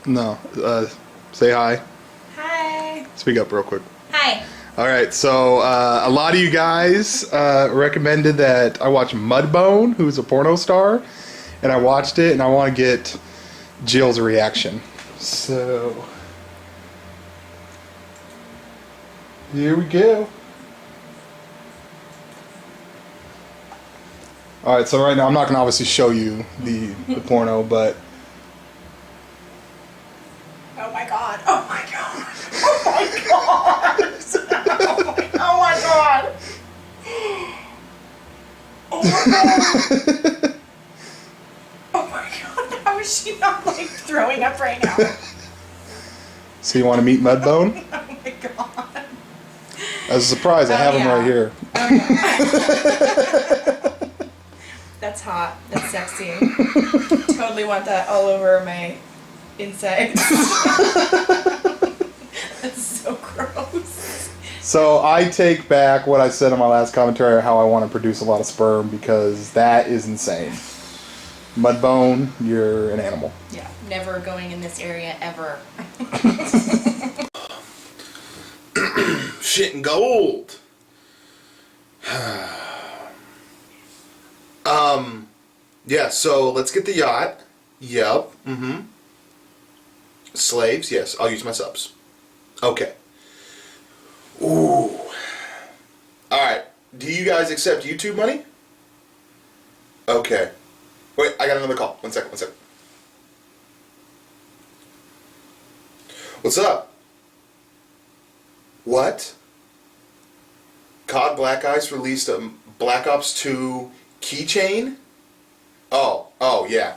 No. Say hi. Hi. Speak up real quick. Hi. All right. So a lot of you guys recommended that I watch Mudbone, who's a porno star, and I watched it, and I want to get Jill's reaction. So here we go. All right. So right now, I'm not gonna obviously show you the porno, but. Oh my god. Oh my god. Oh my god. Oh my god. Oh my god. Oh my god. How is she not like throwing up right now? So you want to meet Mudbone? Oh my god. As a surprise, I have him right here. Okay. That's hot. That's sexy. Totally want that all over my insides. That's so gross. So I take back what I said in my last commentary, how I want to produce a lot of sperm, because that is insane. Mudbone, you're an animal. Yeah, never going in this area ever. Shit and gold. Yeah, so let's get the yacht. Yep. Slaves, yes. I'll use my subs. Okay. Ooh. Alright. Do you guys accept YouTube money? Okay. Wait, I got another call. One second. What's up? What? COD Black Ice released a Black Ops 2 Keychain? Oh, yeah.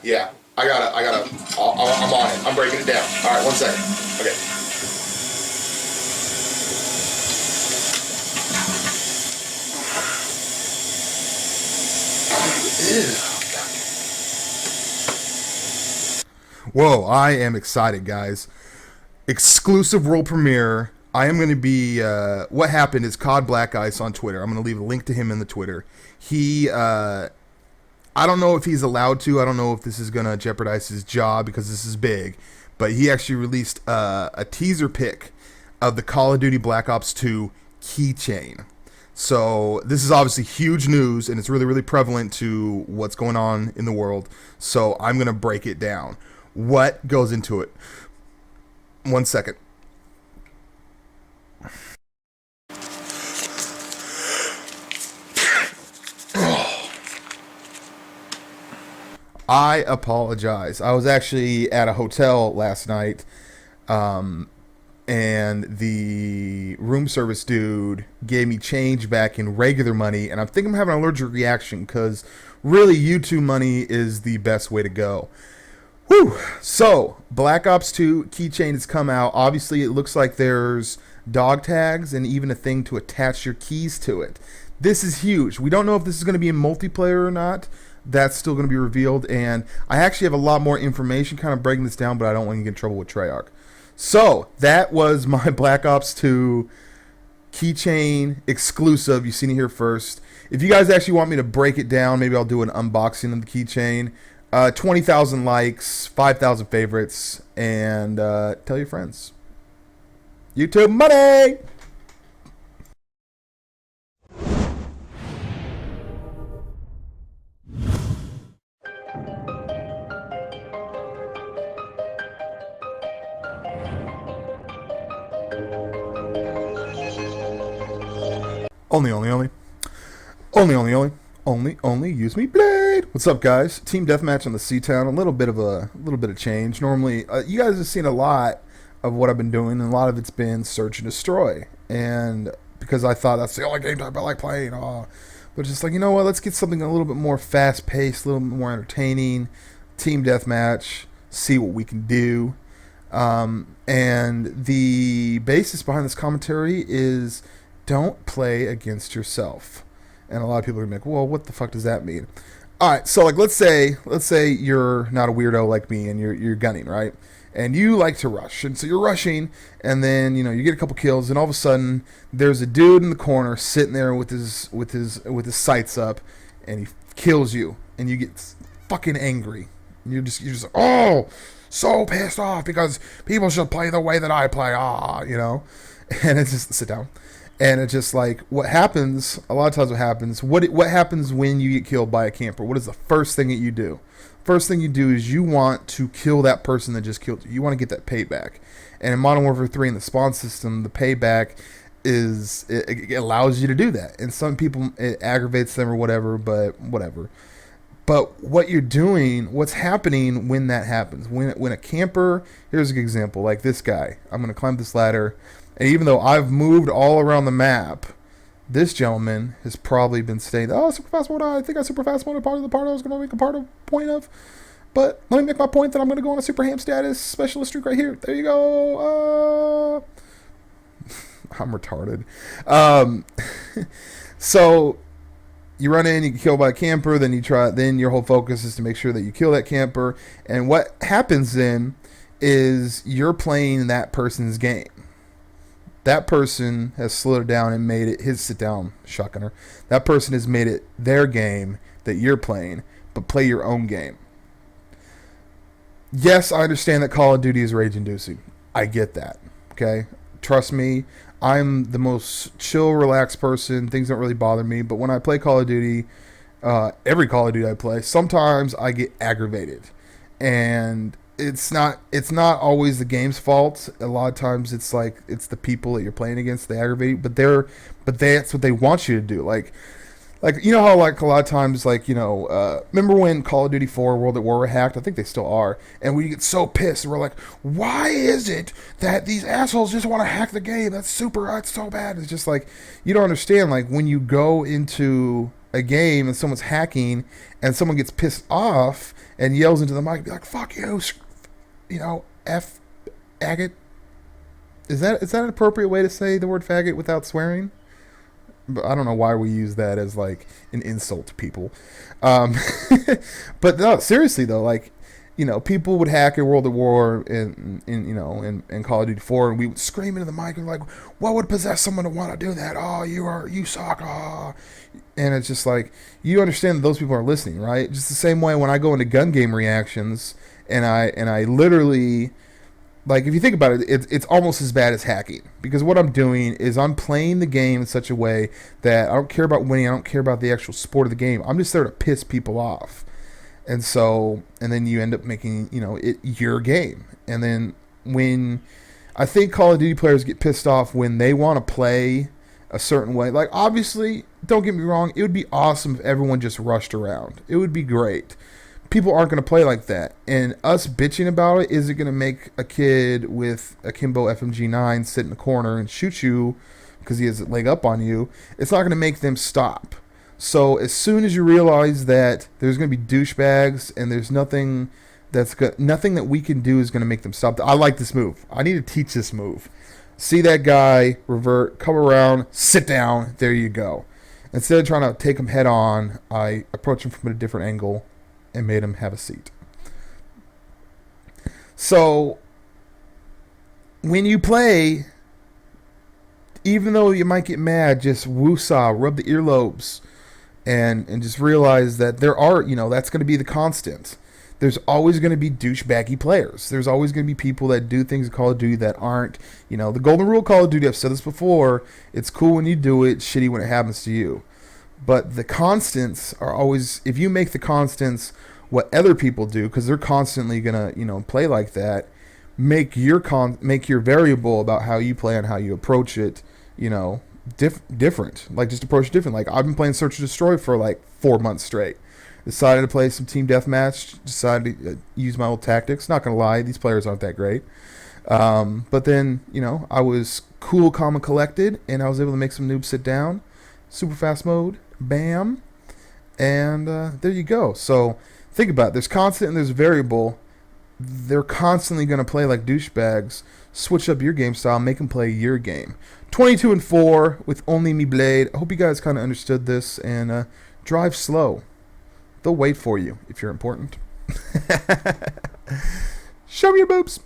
I'm on it. I'm breaking it down. Alright, 1 second. Okay. Whoa, I am excited, guys. Exclusive world premiere. I am going to be, what happened is COD Black Ice on Twitter. I'm going to leave a link to him in the Twitter. He, I don't know if he's allowed to. I don't know if this is going to jeopardize his job because this is big. But he actually released a teaser pic of the Call of Duty Black Ops 2 Keychain. So this is obviously huge news, and it's really, really prevalent to what's going on in the world. So I'm going to break it down. What goes into it? 1 second. I apologize. I was actually at a hotel last night, and the room service dude gave me change back in regular money, and I think I'm having an allergic reaction because really YouTube money is the best way to go. Whew. So, Black Ops 2 Keychain has come out. Obviously, it looks like there's dog tags and even a thing to attach your keys to it. This is huge. We don't know if this is going to be in multiplayer or not. That's still going to be revealed, and I actually have a lot more information kind of breaking this down, but I don't want to get in trouble with Treyarch. So, that was my Black Ops 2 Keychain exclusive. You've seen it here first. If you guys actually want me to break it down, maybe I'll do an unboxing of the keychain. 20,000 likes, 5,000 favorites, and tell your friends. YouTube money! Only use me blade. What's up, guys? Team deathmatch on the C-Town. A little bit of change. Normally, you guys have seen a lot of what I've been doing, and a lot of it's been search and destroy. And because I thought that's the only game type I like playing, but just like, you know what? Let's get something a little bit more fast-paced, a little bit more entertaining. Team deathmatch. See what we can do. And the basis behind this commentary is don't play against yourself. And a lot of people are gonna be like, well, what the fuck does that mean? All right, so like let's say you're not a weirdo like me and you're gunning, right? And you like to rush, and so you're rushing, and then you get a couple kills, and all of a sudden there's a dude in the corner sitting there with his sights up, and he kills you, and you get fucking angry, and you're just like, oh, so pissed off because people should play the way that I play. You know, and it's just sit down, and it's just like what happens. A lot of times, what happens when you get killed by a camper? What is the first thing that you do? First thing you do is you want to kill that person that just killed you. You want to get that payback. And in Modern Warfare 3 in the spawn system, the payback is it allows you to do that. And some people it aggravates them or whatever, but whatever. But what you're doing, what's happening when that happens? When a camper, here's an example, like this guy. I'm going to climb this ladder, and even though I've moved all around the map, this gentleman has probably been saying, "Oh, super fast mode. I think I super fast mode. Part of the part I was going to make a point of." But let me make my point that I'm going to go on a super ham status specialist streak right here. There you go. I'm retarded. So you run in, you get killed by a camper, then your whole focus is to make sure that you kill that camper. And what happens then is you're playing that person's game. That person has slowed it down and made it his sit-down shotgunner. That person has made it their game that you're playing, but play your own game. Yes, I understand that Call of Duty is rage-inducing. I get that, okay? Trust me, I'm the most chill, relaxed person. Things don't really bother me. But when I play Call of Duty, every Call of Duty I play, sometimes I get aggravated. And it's not always the game's fault. A lot of times it's the people that you're playing against, they aggravate. But that's what they want you to do. Like you know how like a lot of times remember when Call of Duty 4 World at War were hacked? I think they still are. And we get so pissed and we're like, why is it that these assholes just want to hack the game? That's so bad. It's just like you don't understand, like when you go into a game and someone's hacking and someone gets pissed off and yells into the mic, be like, fuck you, F aggot. Is that an appropriate way to say the word faggot without swearing? But I don't know why we use that as like an insult to people. But no, seriously though, people would hack in World at War in Call of Duty 4, and we would scream into the mic and like, what would possess someone to want to do that? Oh, you suck. Oh. And it's just like, you understand that those people are listening, right? Just the same way when I go into gun game reactions and I literally, like, if you think about it, it's almost as bad as hacking. Because what I'm doing is I'm playing the game in such a way that I don't care about winning. I don't care about the actual sport of the game. I'm just there to piss people off. And then you end up making, it your game. And then when I think Call of Duty players get pissed off when they want to play a certain way. Like, obviously, don't get me wrong, it would be awesome if everyone just rushed around. It would be great. People aren't going to play like that. And us bitching about it isn't going to make a kid with a Kimbo FMG9 sit in the corner and shoot you because he has a leg up on you. It's not going to make them stop. So as soon as you realize that there's going to be douchebags and there's nothing that we can do is going to make them stop. I like this move. I need to teach this move. See that guy, revert, come around, sit down, there you go. Instead of trying to take him head on, I approach him from a different angle and made him have a seat. So when you play, even though you might get mad, just woosah, rub the earlobes, and just realize that there are, that's going to be the constant. There's always going to be douchebaggy players. There's always going to be people that do things in Call of Duty that aren't, the golden rule of Call of Duty, I've said this before, it's cool when you do it, shitty when it happens to you. But the constants are always, if you make the constants what other people do, because they're constantly going to, play like that, make your variable about how you play and how you approach it, different. Like, just approach it different. Like, I've been playing Search and Destroy for like 4 months straight. Decided to play some team deathmatch. Decided to use my old tactics. Not gonna lie, these players aren't that great. But then, I was cool, calm, and collected, and I was able to make some noobs sit down. Super fast mode, bam, and there you go. So think about it. There's constant and there's variable. They're constantly gonna play like douchebags. Switch up your game style, make them play your game. 22-4 with ONLYUSEmeBLADE. I hope you guys kind of understood this, and drive slow. They'll wait for you if you're important. Show me your boobs.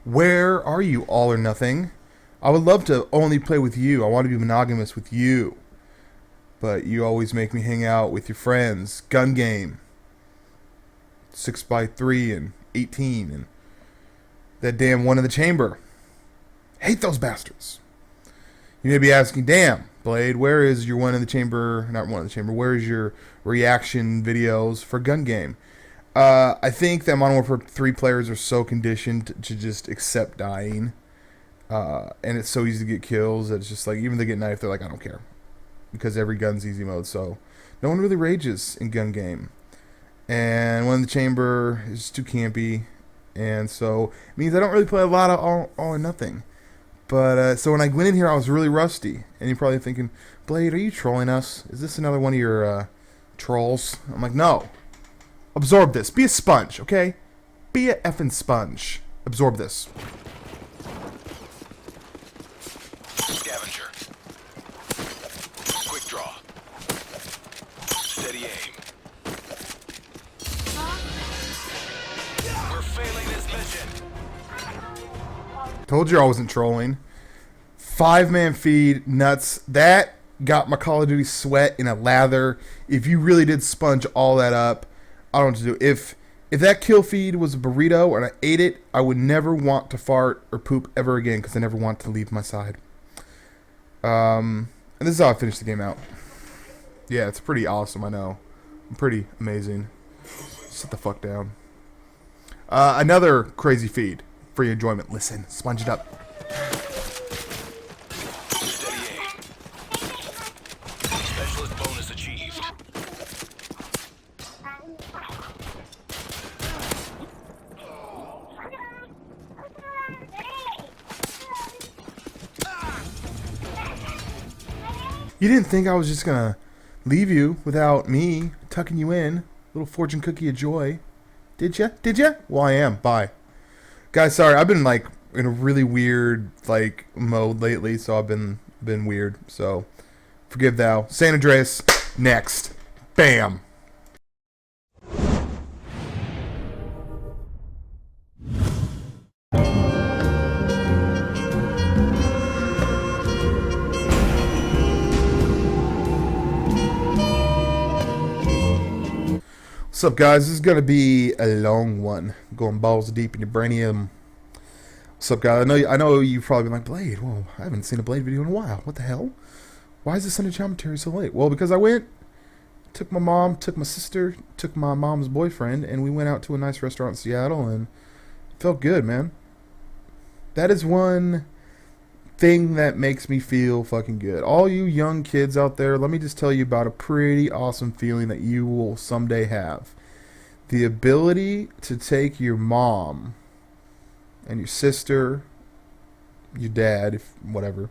Where are you, all or nothing? I would love to only play with you. I want to be monogamous with you. But you always make me hang out with your friends. Gun game. 6x3 and 18 and that damn one in the chamber. Hate those bastards. You may be asking, damn, Blade, where is your one in the chamber? Not one in the chamber. Where is your reaction videos for gun game? I think that Modern Warfare 3 players are so conditioned to just accept dying. And it's so easy to get kills that it's just like, even if they get knifed, they're like, I don't care. Because every gun's easy mode, so no one really rages in gun game. And one in the chamber is too campy. And so it means I don't really play a lot of all or nothing. But so when I went in here, I was really rusty. And you're probably thinking, Blade, are you trolling us? Is this another one of your trolls? I'm like, no. Absorb this. Be a sponge, okay? Be a effing sponge. Absorb this. Scavenger. Quick draw. Steady aim. We're failing this mission. Told you I wasn't trolling. 5-man feed, nuts. That got my Call of Duty sweat in a lather. If you really did sponge all that up, I don't know what to do. If that kill feed was a burrito and I ate it, I would never want to fart or poop ever again because I never want to leave my side. And this is how I finished the game out. Yeah, it's pretty awesome, I know. Pretty amazing. Sit the fuck down. Another crazy feed for your enjoyment. Listen, sponge it up. Steady aim. Specialist bonus achieved. You didn't think I was just gonna leave you without me tucking you in? Little fortune cookie of joy. Did ya? Did ya? Well, I am. Bye. Guys, sorry. I've been, like, in a really weird, like, mode lately, so I've been weird. So, forgive thou. San Andreas, next. Bam. What's up, guys? This is going to be a long one. Going balls deep in your braiниum. What's up, guys? I know you've probably been like, Blade, whoa, I haven't seen a Blade video in a while. What the hell? Why is this Sunday commentary so late? Well, because I went, took my mom, took my sister, took my mom's boyfriend, and we went out to a nice restaurant in Seattle, and it felt good, man. That is one thing that makes me feel fucking good. All you young kids out there, let me just tell you about a pretty awesome feeling that you will someday have. The ability to take your mom and your sister, your dad, if whatever.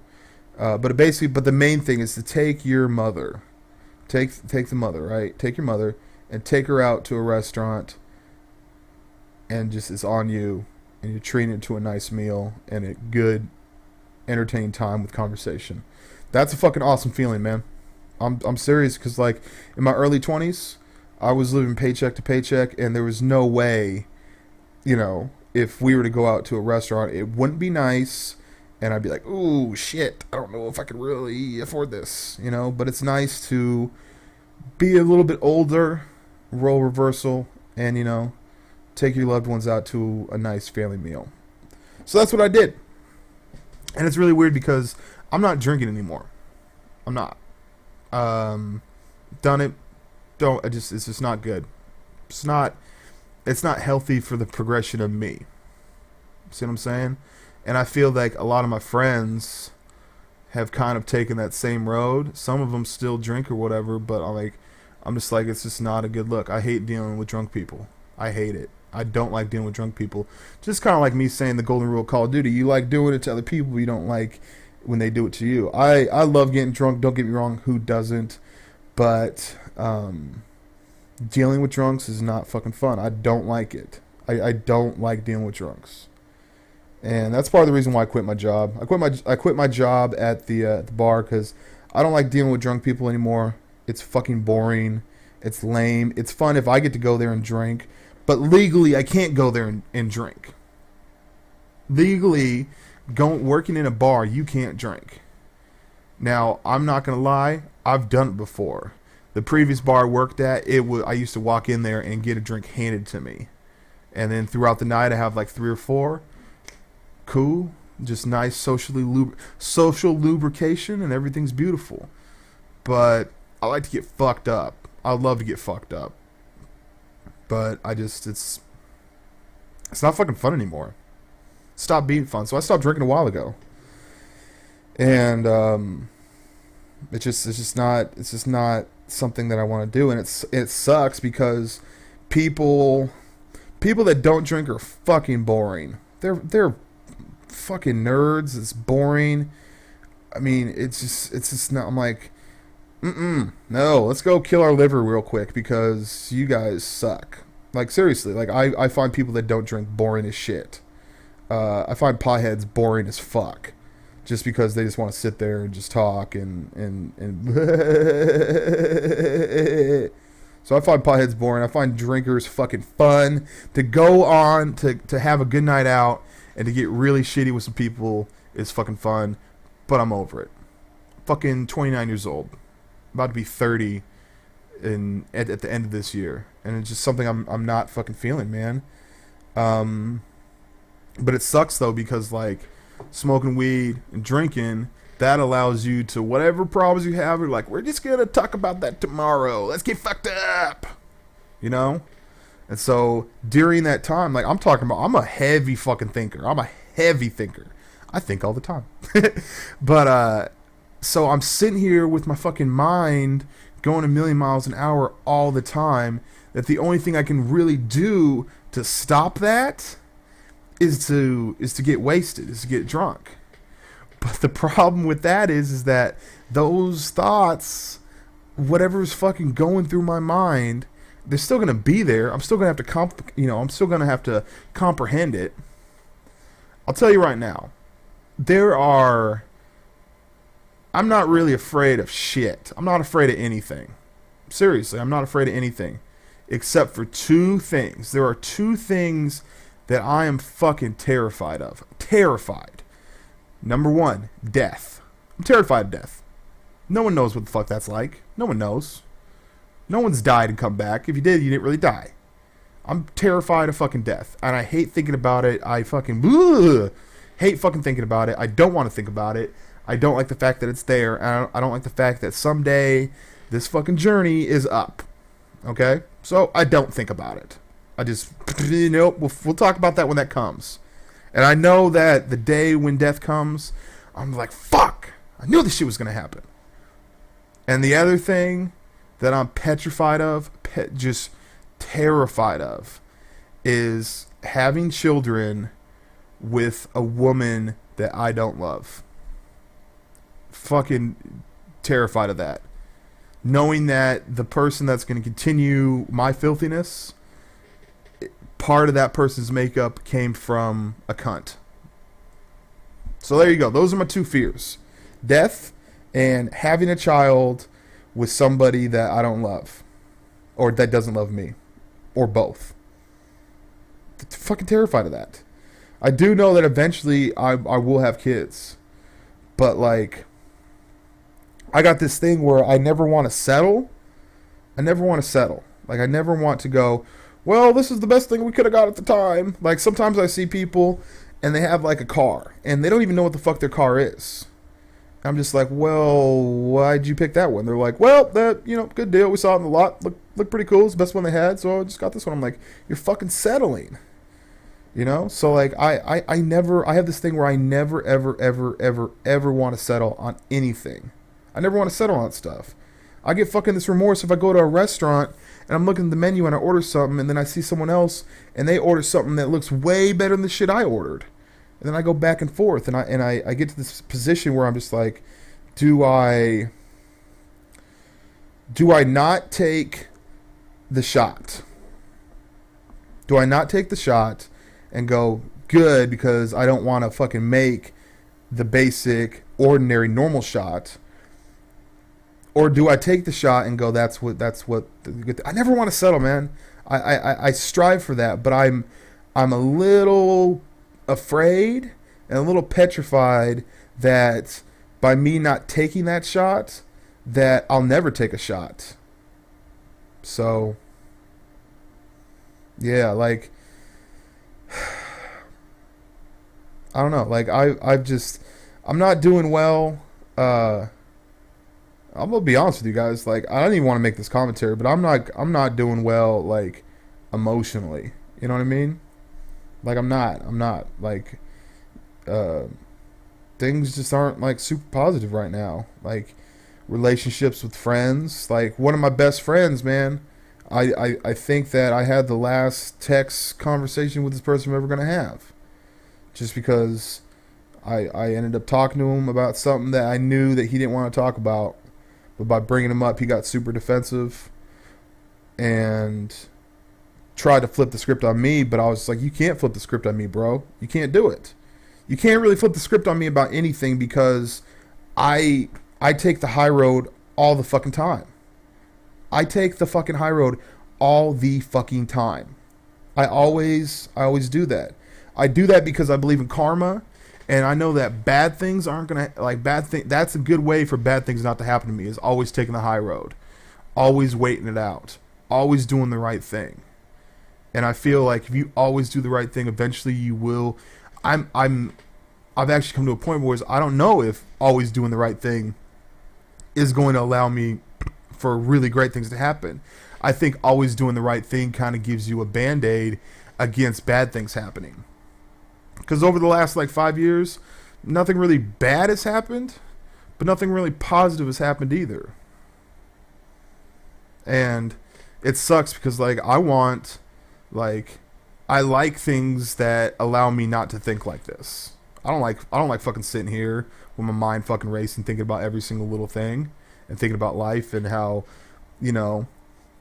But the main thing is to take your mother. Take the mother, right? Take your mother and take her out to a restaurant, and just it's on you, and you're treating her to a nice meal and a good entertaining time with conversation. That's a fucking awesome feeling, man. I'm serious, because like in my early 20s, I was living paycheck to paycheck, and there was no way, you know, if we were to go out to a restaurant, it wouldn't be nice, and I'd be like, ooh, shit, I don't know if I could really afford this, you know. But it's nice to be a little bit older, role reversal, and, you know, take your loved ones out to a nice family meal. So that's what I did. And it's really weird because I'm not drinking anymore. I'm not. Done it. It's just not good. It's not healthy for the progression of me. See what I'm saying? And I feel like a lot of my friends have kind of taken that same road. Some of them still drink or whatever, but I'm just like, it's just not a good look. I hate dealing with drunk people. I hate it. I don't like dealing with drunk people. Just kind of like me saying the golden rule of Call of Duty. You like doing it to other people, you don't like when they do it to you. I love getting drunk, don't get me wrong, who doesn't? But dealing with drunks is not fucking fun. I don't like it. I don't like dealing with drunks. And that's part of the reason why I quit my job. I quit my job at the bar because I don't like dealing with drunk people anymore. It's fucking boring. It's lame. It's fun if I get to go there and drink. But legally, I can't go there and drink. legally working in a bar, you can't drink. Now, I'm not gonna lie, I've done it before. The previous bar I worked at, I used to walk in there and get a drink handed to me, and then throughout the night I have like 3 or 4. Cool, just nice social lubrication, and everything's beautiful. But I like to get fucked up. I love to get fucked up. But it's not fucking fun anymore. Stopped being fun. So I stopped drinking a while ago. And it's just not something that I want to do, and it sucks because people that don't drink are fucking boring. They're fucking nerds. It's boring. I mean, it's just not. I'm like, no, let's go kill our liver real quick because you guys suck. Like, seriously, like I find people that don't drink boring as shit. I find potheads boring as fuck, just because they just want to sit there and just talk and so I find potheads boring. I find drinkers fucking fun to go on to have a good night out and to get really shitty with some people is fucking fun, but I'm over it. Fucking 29 years old, about to be 30 at the end of this year, and it's just something I'm not fucking feeling, man. But it sucks though, because like smoking weed and drinking, that allows you to whatever problems you have, you're like, we're just gonna talk about that tomorrow, let's get fucked up, you know. And so during that time, like I'm a heavy fucking thinker. I think all the time. But so I'm sitting here with my fucking mind going a million miles an hour all the time, that the only thing I can really do to stop that is to get wasted, is to get drunk. But the problem with that is that those thoughts, whatever's fucking going through my mind, they're still gonna be there. I'm still gonna have to I'm still gonna have to comprehend it. I'll tell you right now, I'm not really afraid of shit. I'm not afraid of anything. Seriously, I'm not afraid of anything except for 2 things. There are 2 things that I am fucking terrified of. Terrified. Number 1, death. I'm terrified of death. No one knows what the fuck that's like. No one knows. No one's died and come back. If you did, you didn't really die. I'm terrified of fucking death, and I hate thinking about it. I fucking hate fucking thinking about it. I don't want to think about it. I don't like the fact that it's there, and I don't like the fact that someday this fucking journey is up. Okay? So I don't think about it. I just, we'll talk about that when that comes. And I know that the day when death comes, I'm like, fuck, I knew this shit was going to happen. And the other thing that I'm petrified of, just terrified of, is having children with a woman that I don't love. Fucking terrified of that. Knowing that the person that's going to continue my filthiness, part of that person's makeup came from a cunt. So there you go. Those are my 2 fears. Death and having a child with somebody that I don't love. Or that doesn't love me. Or both. Fucking terrified of that. I do know that eventually I will have kids. But like, I got this thing where I never want to settle. Like, I never want to go, well, this is the best thing we could have got at the time. Like, sometimes I see people and they have like a car and they don't even know what the fuck their car is. I'm just like, well, why'd you pick that one? They're like, well, that, good deal. We saw it in the lot. Looked pretty cool. It's the best one they had, so I just got this one. I'm like, you're fucking settling. So like, I have this thing where I never, ever, ever, ever, ever want to settle on anything. I never want to settle on stuff. I get fucking this remorse if I go to a restaurant and I'm looking at the menu and I order something and then I see someone else and they order something that looks way better than the shit I ordered. And then I go back and forth and I get to this position where I'm just like, do I not take the shot? Do I not take the shot and go, good, because I don't want to fucking make the basic, ordinary, normal shot? Or do I take the shot and go, that's what the good I never want to settle, man. I strive for that, but I'm a little afraid and a little petrified that by me not taking that shot, that I'll never take a shot. So, yeah, like, I don't know. Like, I'm not doing well. I'm gonna be honest with you guys. Like, I don't even want to make this commentary, but I'm not doing well, like, emotionally. You know what I mean? Like, I'm not like, things just aren't like super positive right now. Like, relationships with friends, like one of my best friends, man, I think that I had the last text conversation with this person I'm ever gonna have, just because I ended up talking to him about something that I knew that he didn't want to talk about, but by bringing him up, he got super defensive and tried to flip the script on me. But I was like, you can't flip the script on me, bro. You can't do it. You can't really flip the script on me about anything, because I take the high road all the fucking time. I take the fucking high road all the fucking time. I always do that. I do that because I believe in karma, and I know that bad things aren't gonna, like, that's a good way for bad things not to happen to me, is always taking the high road, always waiting it out, always doing the right thing. And I feel like if you always do the right thing, eventually you will. I've actually come to a point where I don't know if always doing the right thing is going to allow me for really great things to happen. I think always doing the right thing kind of gives you a band-aid against bad things happening. Because over the last, like, 5 years, nothing really bad has happened, but nothing really positive has happened either. And it sucks because, like, I like things that allow me not to think like this. I don't like fucking sitting here with my mind fucking racing, thinking about every single little thing and thinking about life and how, you know,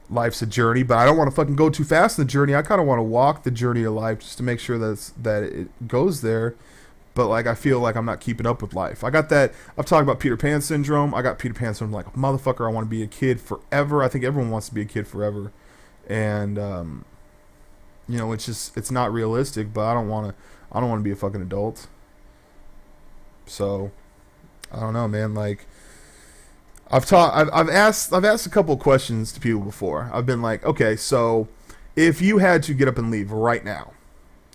life's a journey. But I don't want to fucking go too fast in the journey. I kind of want to walk the journey of life just to make sure that it goes there. But, like, I feel like I'm not keeping up with life. I got that. I've talked about Peter Pan syndrome. I got Peter Pan syndrome like, motherfucker, I want to be a kid forever. I think everyone wants to be a kid forever. And, you know, it's not realistic, but I don't want to be a fucking adult. So, I don't know, man. Like, I've asked a couple of questions to people before. I've been like, okay, so if you had to get up and leave right now,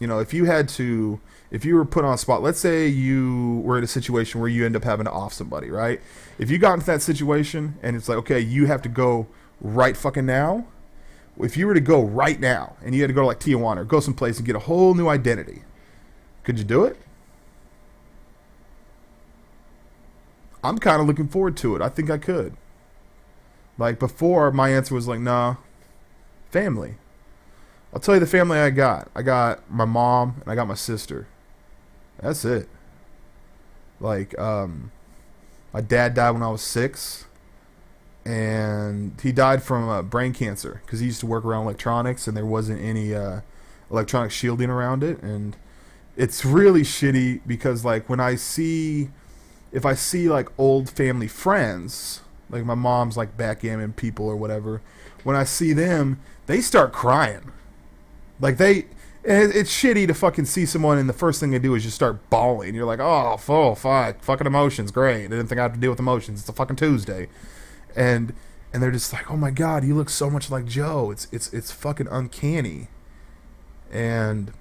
you know, if you were put on a spot, let's say you were in a situation where you end up having to off somebody, right? If you got into that situation and it's like, okay, you have to go right fucking now. If you were to go right now and you had to go to, like, Tijuana or go someplace and get a whole new identity, could you do it? I'm kind of looking forward to it. I think I could. Like, before, my answer was like, nah, family. I'll tell you the family I got. I got my mom and I got my sister. That's it. Like, my dad died when I was 6. And he died from brain cancer because he used to work around electronics and there wasn't any electronic shielding around it. And it's really shitty because, like, if I see like old family friends, like my mom's like backgammon people or whatever, when I see them, they start crying. Like, it's shitty to fucking see someone and the first thing they do is just start bawling. You're like, oh, fuck, fucking emotions, great. I didn't think I had to deal with emotions. It's a fucking Tuesday. And they're just like, oh my God, you look so much like Joe. It's fucking uncanny. And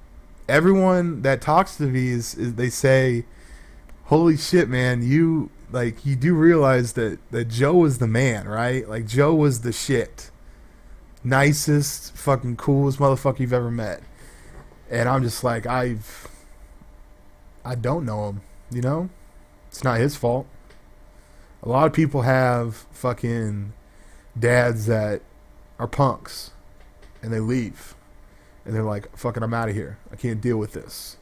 everyone that talks to me is they say, holy shit, man, you do realize that Joe was the man, right? Like, Joe was the shit. Nicest, fucking coolest motherfucker you've ever met. And I'm just like, I don't know him, you know? It's not his fault. A lot of people have fucking dads that are punks and they leave and they're like, fucking, I'm out of here. I can't deal with this.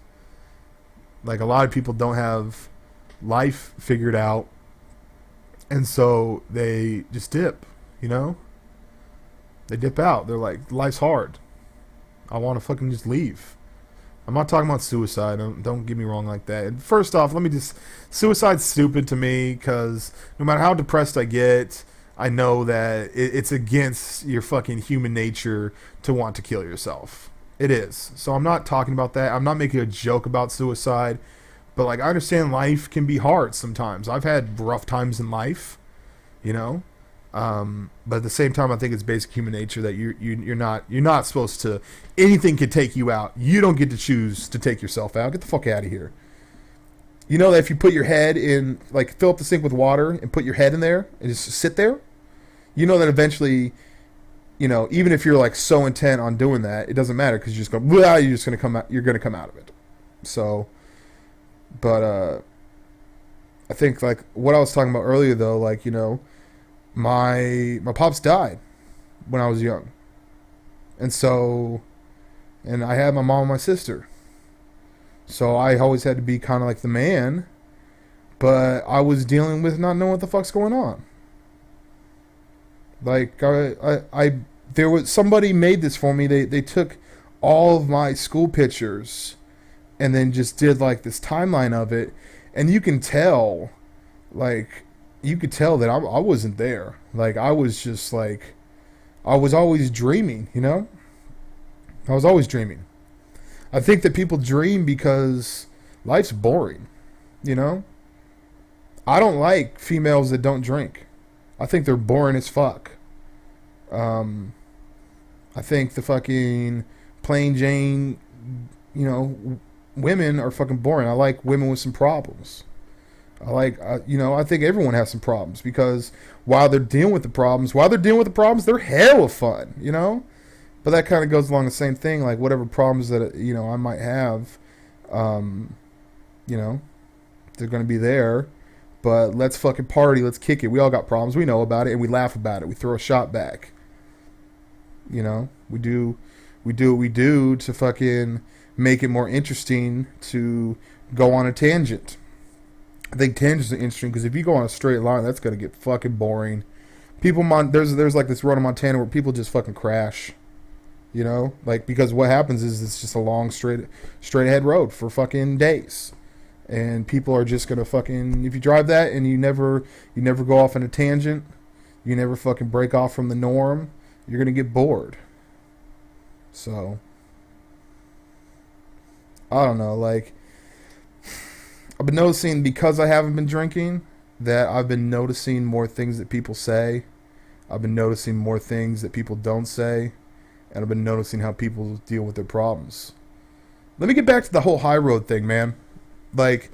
Like, a lot of people don't have life figured out and so they just dip, you know? They dip out. They're like, life's hard. I want to fucking just leave. I'm not talking about suicide. Don't get me wrong like that. And first off, suicide's stupid to me because no matter how depressed I get, I know that it's against your fucking human nature to want to kill yourself. It is. So I'm not talking about that. I'm not making a joke about suicide. But, like, I understand life can be hard sometimes. I've had rough times in life, you know? But at the same time, I think it's basic human nature that you're not supposed to... Anything can take you out. You don't get to choose to take yourself out. Get the fuck out of here. You know that if you put your head in... Like, fill up the sink with water and put your head in there and just sit there, you know that eventually... You know, even if you're like so intent on doing that, it doesn't matter because you're just going. You're just gonna come out. You're gonna come out of it. So, but I think like what I was talking about earlier, though, like you know, my pops died when I was young, and I had my mom and my sister. So I always had to be kind of like the man, but I was dealing with not knowing what the fuck's going on. Like there was somebody made this for me. They took all of my school pictures and then just did like this timeline of it, and you can tell, like you could tell that I wasn't there. Like I was just like I was always dreaming, you know. I was always dreaming. I think that people dream because life's boring, you know. I don't like females that don't drink. I think they're boring as fuck. I think the fucking plain Jane, you know, women are fucking boring. I like women with some problems. I think everyone has some problems because while they're dealing with the problems, they're hell of fun, you know? But that kind of goes along the same thing, like whatever problems that, you know, I might have, you know, they're going to be there. But let's fucking party. Let's kick it. We all got problems. We know about it, and we laugh about it. We throw a shot back. You know, we do what we do to fucking make it more interesting to go on a tangent. I think tangents are interesting because if you go on a straight line, that's gonna get fucking boring. There's like this road in Montana where people just fucking crash. You know, like because what happens is it's just a long straight ahead road for fucking days. And people are just gonna fucking, if you drive that and you never go off on a tangent, you never fucking break off from the norm, you're gonna get bored. So I don't know, like I've been noticing because I haven't been drinking that I've been noticing more things that people say. I've been noticing more things that people don't say, and I've been noticing how people deal with their problems. Let me get back to the whole high road thing, man. Like,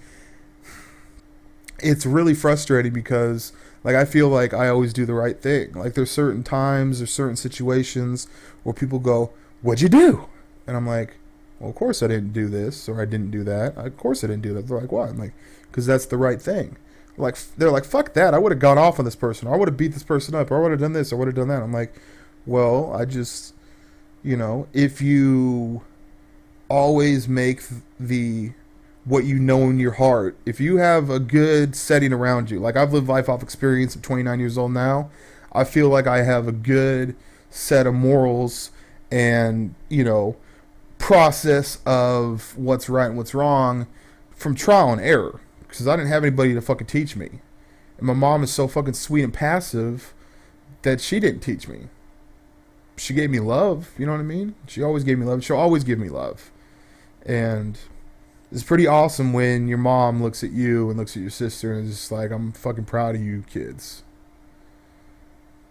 it's really frustrating because, like, I feel like I always do the right thing. Like, there's certain times, there's certain situations where people go, "What'd you do?" And I'm like, well, of course I didn't do this, or I didn't do that. Of course I didn't do that. They're like, why? I'm like, because that's the right thing. Like, they're like, fuck that. I would have gone off on this person, or I would have beat this person up, or I would have done this, or I would have done that. I'm like, well, I just, you know, if you always make what you know in your heart, if you have a good setting around you, like I've lived life off experience. I'm 29 years old now. I feel like I have a good set of morals and, you know, process of what's right and what's wrong from trial and error, because I didn't have anybody to fucking teach me. And my mom is so fucking sweet and passive that she didn't teach me. She gave me love, you know what I mean? She always gave me love. She'll always give me love. And it's pretty awesome when your mom looks at you and looks at your sister and is just like, I'm fucking proud of you kids.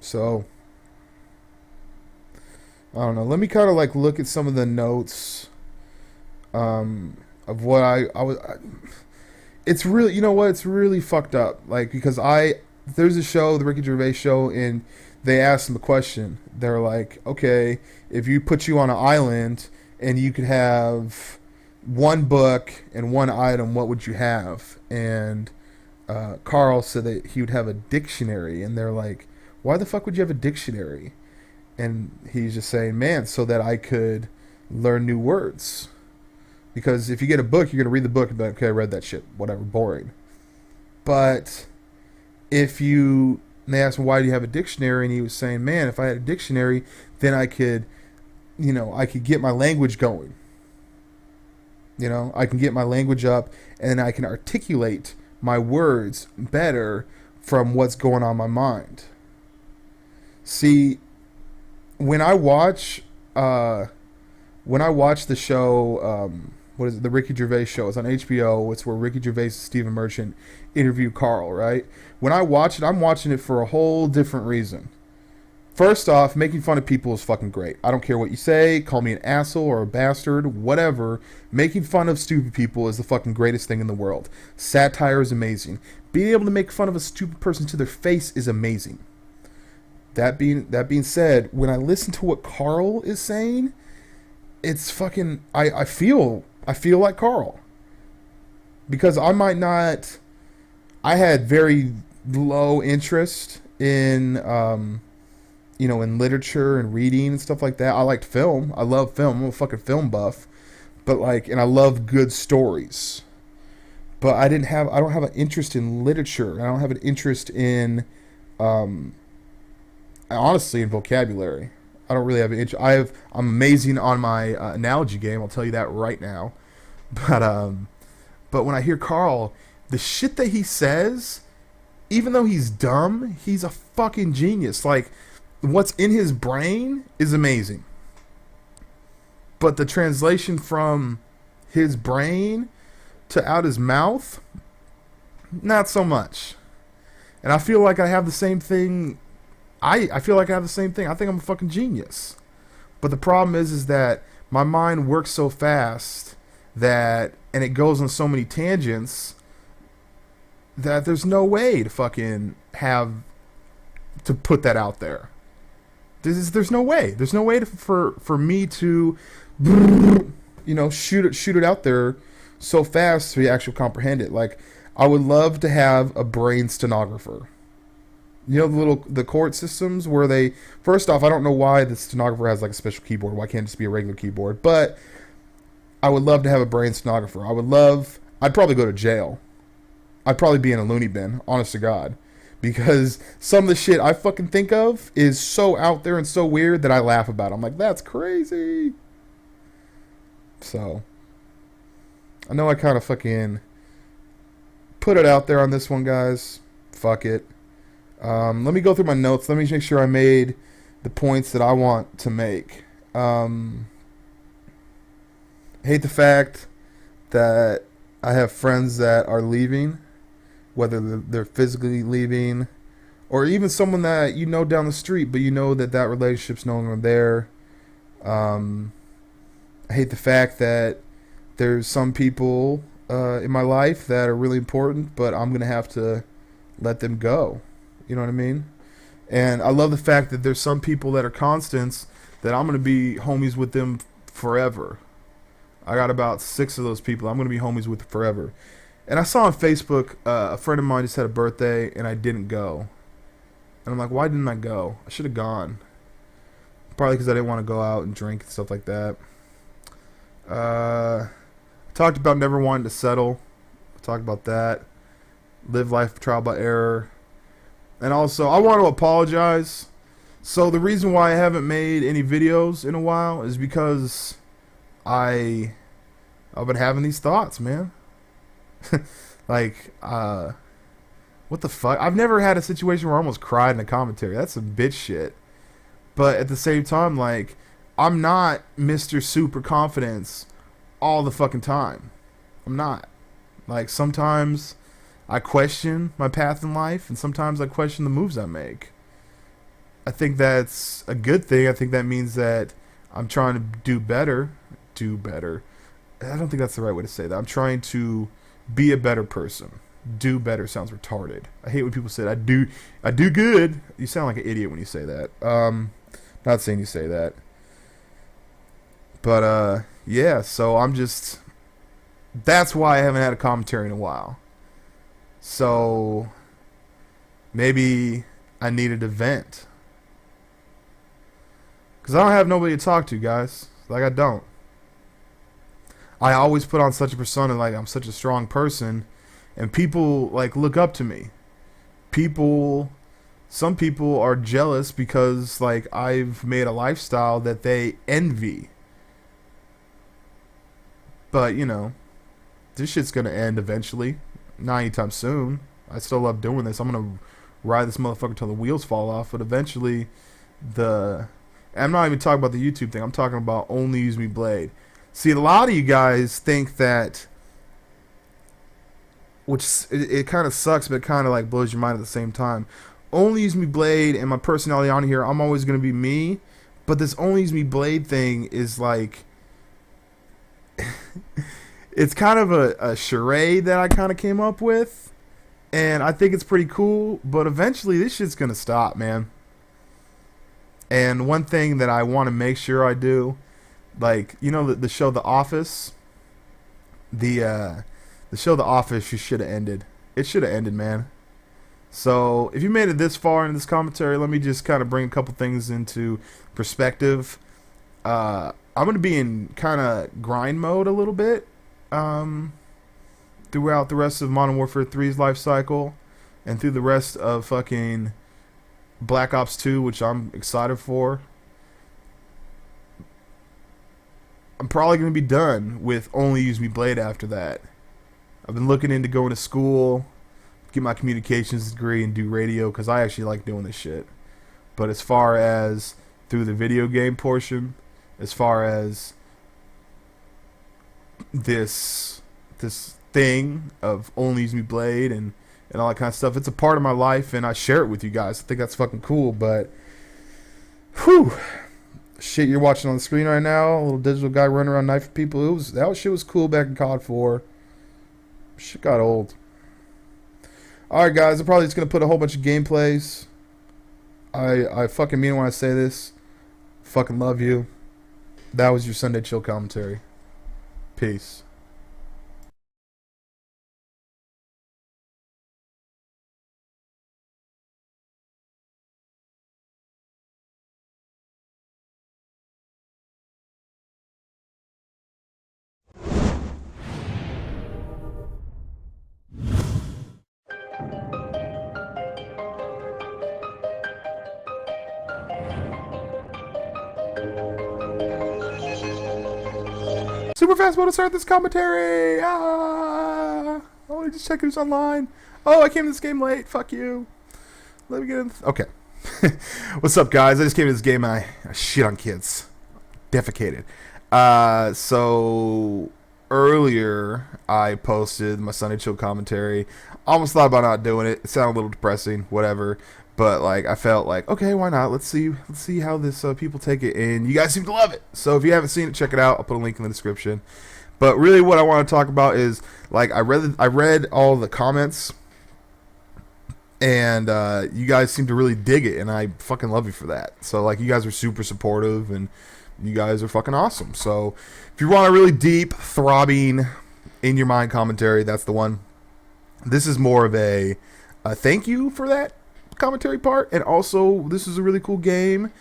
So, I don't know. Let me kind of like look at some of the notes of what I was. It's really, you know what? It's really fucked up. Like, because there's a show, the Ricky Gervais show, and they asked him a question. They're like, okay, if you put you on an island and you could have one book and one item, what would you have? And Carl said that he would have a dictionary. And they're like, why the fuck would you have a dictionary? And he's just saying, man, so that I could learn new words. Because if you get a book, you're going to read the book and be like, okay, I read that shit. Whatever, boring. But if you... And they asked him, why do you have a dictionary? And he was saying, man, if I had a dictionary, then I could, you know, I could get my language going. You know, I can get my language up and I can articulate my words better from what's going on in my mind. See, when I watch when I watch the show, what is it, the Ricky Gervais show? It's on HBO. It's where Ricky Gervais and Stephen Merchant interview Carl, right? When I watch it, I'm watching it for a whole different reason. First off, making fun of people is fucking great. I don't care what you say. Call me an asshole or a bastard, whatever. Making fun of stupid people is the fucking greatest thing in the world. Satire is amazing. Being able to make fun of a stupid person to their face is amazing. That being said, when I listen to what Carl is saying, it's fucking... I feel like Carl. Because I might not... I had very low interest in... in literature and reading and stuff like that. I liked film. I love film. I'm a fucking film buff. But and I love good stories. But I don't have an interest in literature. I don't have an interest in, honestly, in vocabulary. I don't really have an interest. I'm amazing on my analogy game. I'll tell you that right now. But when I hear Carl, the shit that he says, even though he's dumb, he's a fucking genius. What's in his brain is amazing. But the translation from his brain to out his mouth, not so much. And I feel like I have the same thing. I feel like I have the same thing. I think I'm a fucking genius. But the problem is that my mind works so fast and it goes on so many tangents that there's no way to fucking to put that out there. There's no way. There's no way for me to, shoot it out there so fast so you actually comprehend it. I would love to have a brain stenographer. The court systems where first off, I don't know why the stenographer has a special keyboard. Why can't it just be a regular keyboard? But I would love to have a brain stenographer. I'd probably go to jail. I'd probably be in a loony bin, honest to God. Because some of the shit I fucking think of is so out there and so weird that I laugh about it. I'm like, that's crazy. So, I know I kind of fucking put it out there on this one, guys. Fuck it. Let me go through my notes. Let me make sure I made the points that I want to make. I hate the fact that I have friends that are leaving. Whether they're physically leaving, or even someone that you know down the street, but you know that relationship's no longer there. I hate the fact that there's some people in my life that are really important, but I'm going to have to let them go. You know what I mean? And I love the fact that there's some people that are constants that I'm going to be homies with them forever. I got about 6 of those people I'm going to be homies with forever. And I saw on Facebook, a friend of mine just had a birthday, and I didn't go. And I'm like, why didn't I go? I should have gone. Probably because I didn't want to go out and drink and stuff like that. Talked about never wanting to settle. Talked about that. Live life trial by error. And also, I want to apologize. So the reason why I haven't made any videos in a while is because I've been having these thoughts, man. What the fuck? I've never had a situation where I almost cried in a commentary. That's some bitch shit. But at the same time, I'm not Mr. Super Confidence all the fucking time. I'm not. Sometimes I question my path in life, and sometimes I question the moves I make. I think that's a good thing. I think that means that I'm trying to do better. I don't think that's the right way to say that. I'm trying to be a better person. Do better sounds retarded. I hate when people say I do good. You sound like an idiot when you say that. Not saying you say that. But yeah, so that's why I haven't had a commentary in a while. So maybe I needed a vent. Because I don't have nobody to talk to, guys. I don't. I always put on such a persona I'm such a strong person, and people look up to me. Some people are jealous because I've made a lifestyle that they envy. But this shit's gonna end eventually. Not anytime soon. I still love doing this. I'm gonna ride this motherfucker till the wheels fall off, but eventually And I'm not even talking about the YouTube thing. I'm talking about ONLYUSEmeBLADE. See, a lot of you guys think that, which it kind of sucks, but it kind of like blows your mind at the same time. ONLYUSEmeBLADE and my personality on here, I'm always going to be me. But this ONLYUSEmeBLADE thing is like, it's kind of a charade that I kind of came up with. And I think it's pretty cool. But eventually this shit's going to stop, man. And one thing that I want to make sure I do, like, you know, the show The Office? The show The Office should have ended. It should have ended, man. So if you made it this far in this commentary, let me just kind of bring a couple things into perspective. I'm going to be in kind of grind mode a little bit throughout the rest of Modern Warfare 3's life cycle and through the rest of fucking Black Ops 2, which I'm excited for. I'm probably going to be done with ONLYUSEmeBLADE after that. I've been looking into going to school, get my communications degree, and do radio because I actually like doing this shit. But as far as through the video game portion, as far as this thing of ONLYUSEmeBLADE and all that kind of stuff, it's a part of my life, and I share it with you guys. I think that's fucking cool. But whew, shit you're watching on the screen right now, a little digital guy running around knifing people. That shit was cool back in COD 4. Shit got old. Alright guys, I'm probably just going to put a whole bunch of gameplays. I fucking mean when I say this. Fucking love you. That was your Sunday Chill commentary. Peace. Super fast mode to start this commentary. Oh, just check who's online. Oh, I came to this game late. Fuck you. Let me get in. Okay. What's up, guys? I just came to this game and I shit on kids. Defecated. So earlier I posted my Sunday Chill commentary. Almost thought about not doing it. It sounded a little depressing. Whatever. But like I felt like, okay, why not? Let's see how this people take it, and you guys seem to love it. So if you haven't seen it, check it out. I'll put a link in the description. But really, what I want to talk about is like I read all the comments, and you guys seem to really dig it, and I fucking love you for that. So like you guys are super supportive, and you guys are fucking awesome. So if you want a really deep, throbbing, in your mind commentary, that's the one. This is more of a thank you for that commentary part, and also this is a really cool game,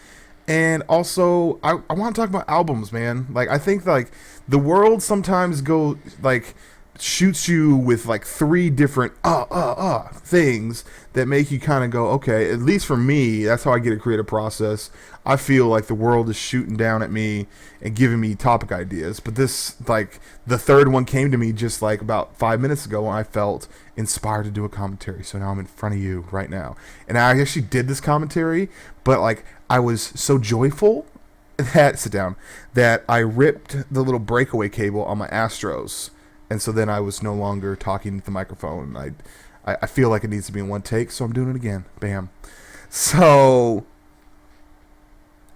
and also I want to talk about albums, man. Like I think like the world sometimes shoots you with like three different things that make you kind of go, okay, at least for me, that's how I get a creative process. I feel like the world is shooting down at me and giving me topic ideas. But this, like, the third one came to me just like about 5 minutes ago when I felt inspired to do a commentary. So now I'm in front of you right now. And I actually did this commentary, but like I was so joyful that I ripped the little breakaway cable on my Astros. And so then I was no longer talking to the microphone. I feel like it needs to be in one take, so I'm doing it again. Bam. So,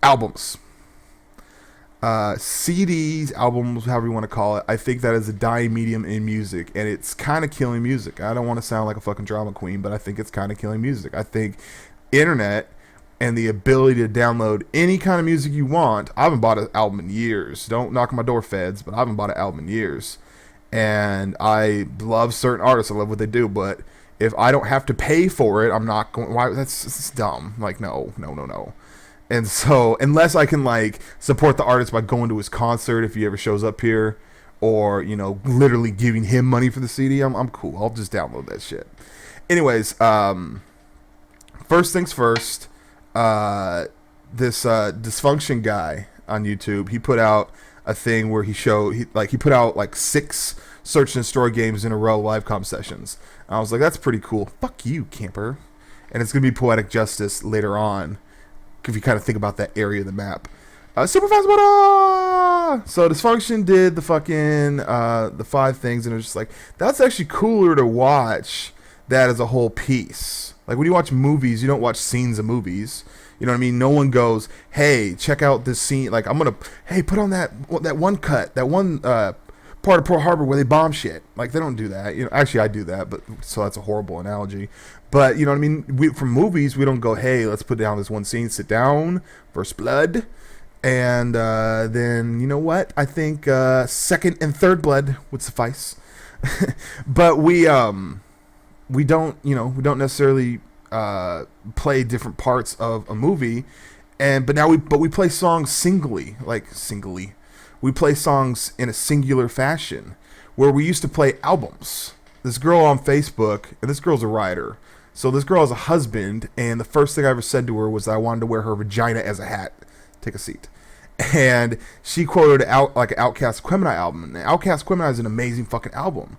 albums. CDs, albums, however you want to call it. I think that is a dying medium in music, and it's kind of killing music. I don't want to sound like a fucking drama queen, but I think it's kind of killing music. I think internet and the ability to download any kind of music you want. I haven't bought an album in years. Don't knock on my door, feds, but I haven't bought an album in years. And I love certain artists. I love what they do, but if I don't have to pay for it, I'm not going. Why? That's dumb. Like, no. And so, unless I can like support the artist by going to his concert if he ever shows up here, or literally giving him money for the CD, I'm cool. I'll just download that shit. Anyways, first things first. This Dysfunction guy on YouTube, he put out a thing where he put out like 6 search and destroy games in a row, live comp sessions. And I was like, that's pretty cool. Fuck you, camper. And it's gonna be Poetic Justice later on, if you kind of think about that area of the map. Superfast, what up? So Dysfunction did the fucking the 5 things, and it was just like, that's actually cooler to watch that as a whole piece. Like when you watch movies, you don't watch scenes of movies. You know what I mean? No one goes, hey, check out this scene. Like hey, put on that one cut, that one part of Pearl Harbor where they bomb shit. Like they don't do that. You know, actually I do that, but so that's a horrible analogy. But you know what I mean? From movies, we don't go, hey, let's put down this one scene, sit down, First Blood. And then, you know what? I think second and third blood would suffice. But we don't necessarily play different parts of a movie. But we play songs singly. We play songs in a singular fashion, where we used to play albums. This girl on Facebook, and this girl's a writer. So this girl has a husband, and the first thing I ever said to her was that I wanted to wear her vagina as a hat. Take a seat. And she quoted an Outkast Quemini album. And Outkast Quemini is an amazing fucking album.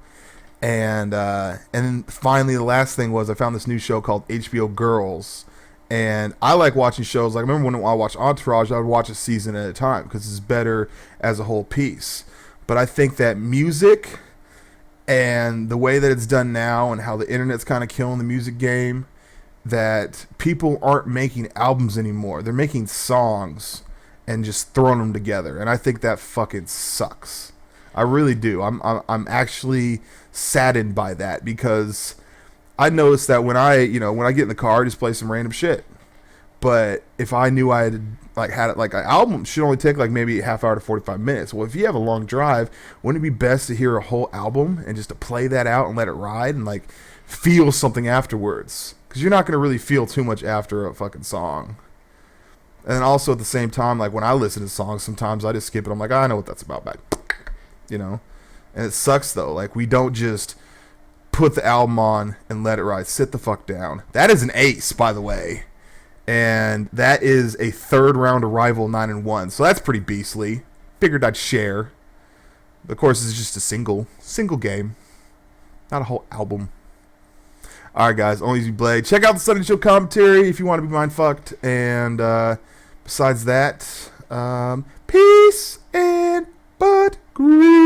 And then finally the last thing was I found this new show called HBO Girls. And I like watching shows. Like I remember when I watched Entourage, I would watch a season at a time because it's better as a whole piece. But I think that music and the way that it's done now and how the internet's kind of killing the music game, that people aren't making albums anymore. They're making songs and just throwing them together, and I think that fucking sucks. I really do. I'm actually saddened by that, because I noticed that when I get in the car, I just play some random shit. But if I knew I had an album should only take like maybe a half hour to 45 minutes. Well, if you have a long drive, wouldn't it be best to hear a whole album and just to play that out and let it ride and like feel something afterwards? Because you're not gonna really feel too much after a fucking song. And also at the same time, like when I listen to songs, sometimes I just skip it. I'm like, I know what that's about, back, you know. And it sucks though. Like we don't just put the album on and let it ride. Sit the fuck down. That is an ace, by the way, and that is a third round arrival 9-1. So that's pretty beastly. Figured I'd share. Of course, it's just a single game, not a whole album. All right, guys. ONLYUSEmeBLADE. Check out the Sunday Show commentary if you want to be mind fucked. And besides that, peace and butt grease.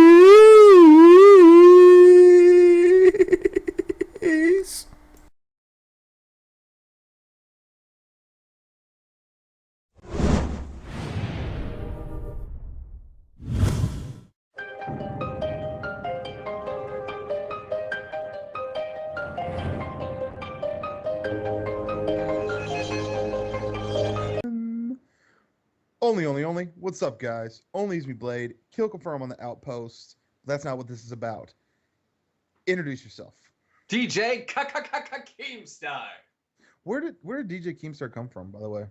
Only. What's up, guys? ONLYUSEmeBLADE. Kill confirm on the outpost. That's not what this is about. Introduce yourself. DJ Keemstar. Where did DJ Keemstar come from, by the way?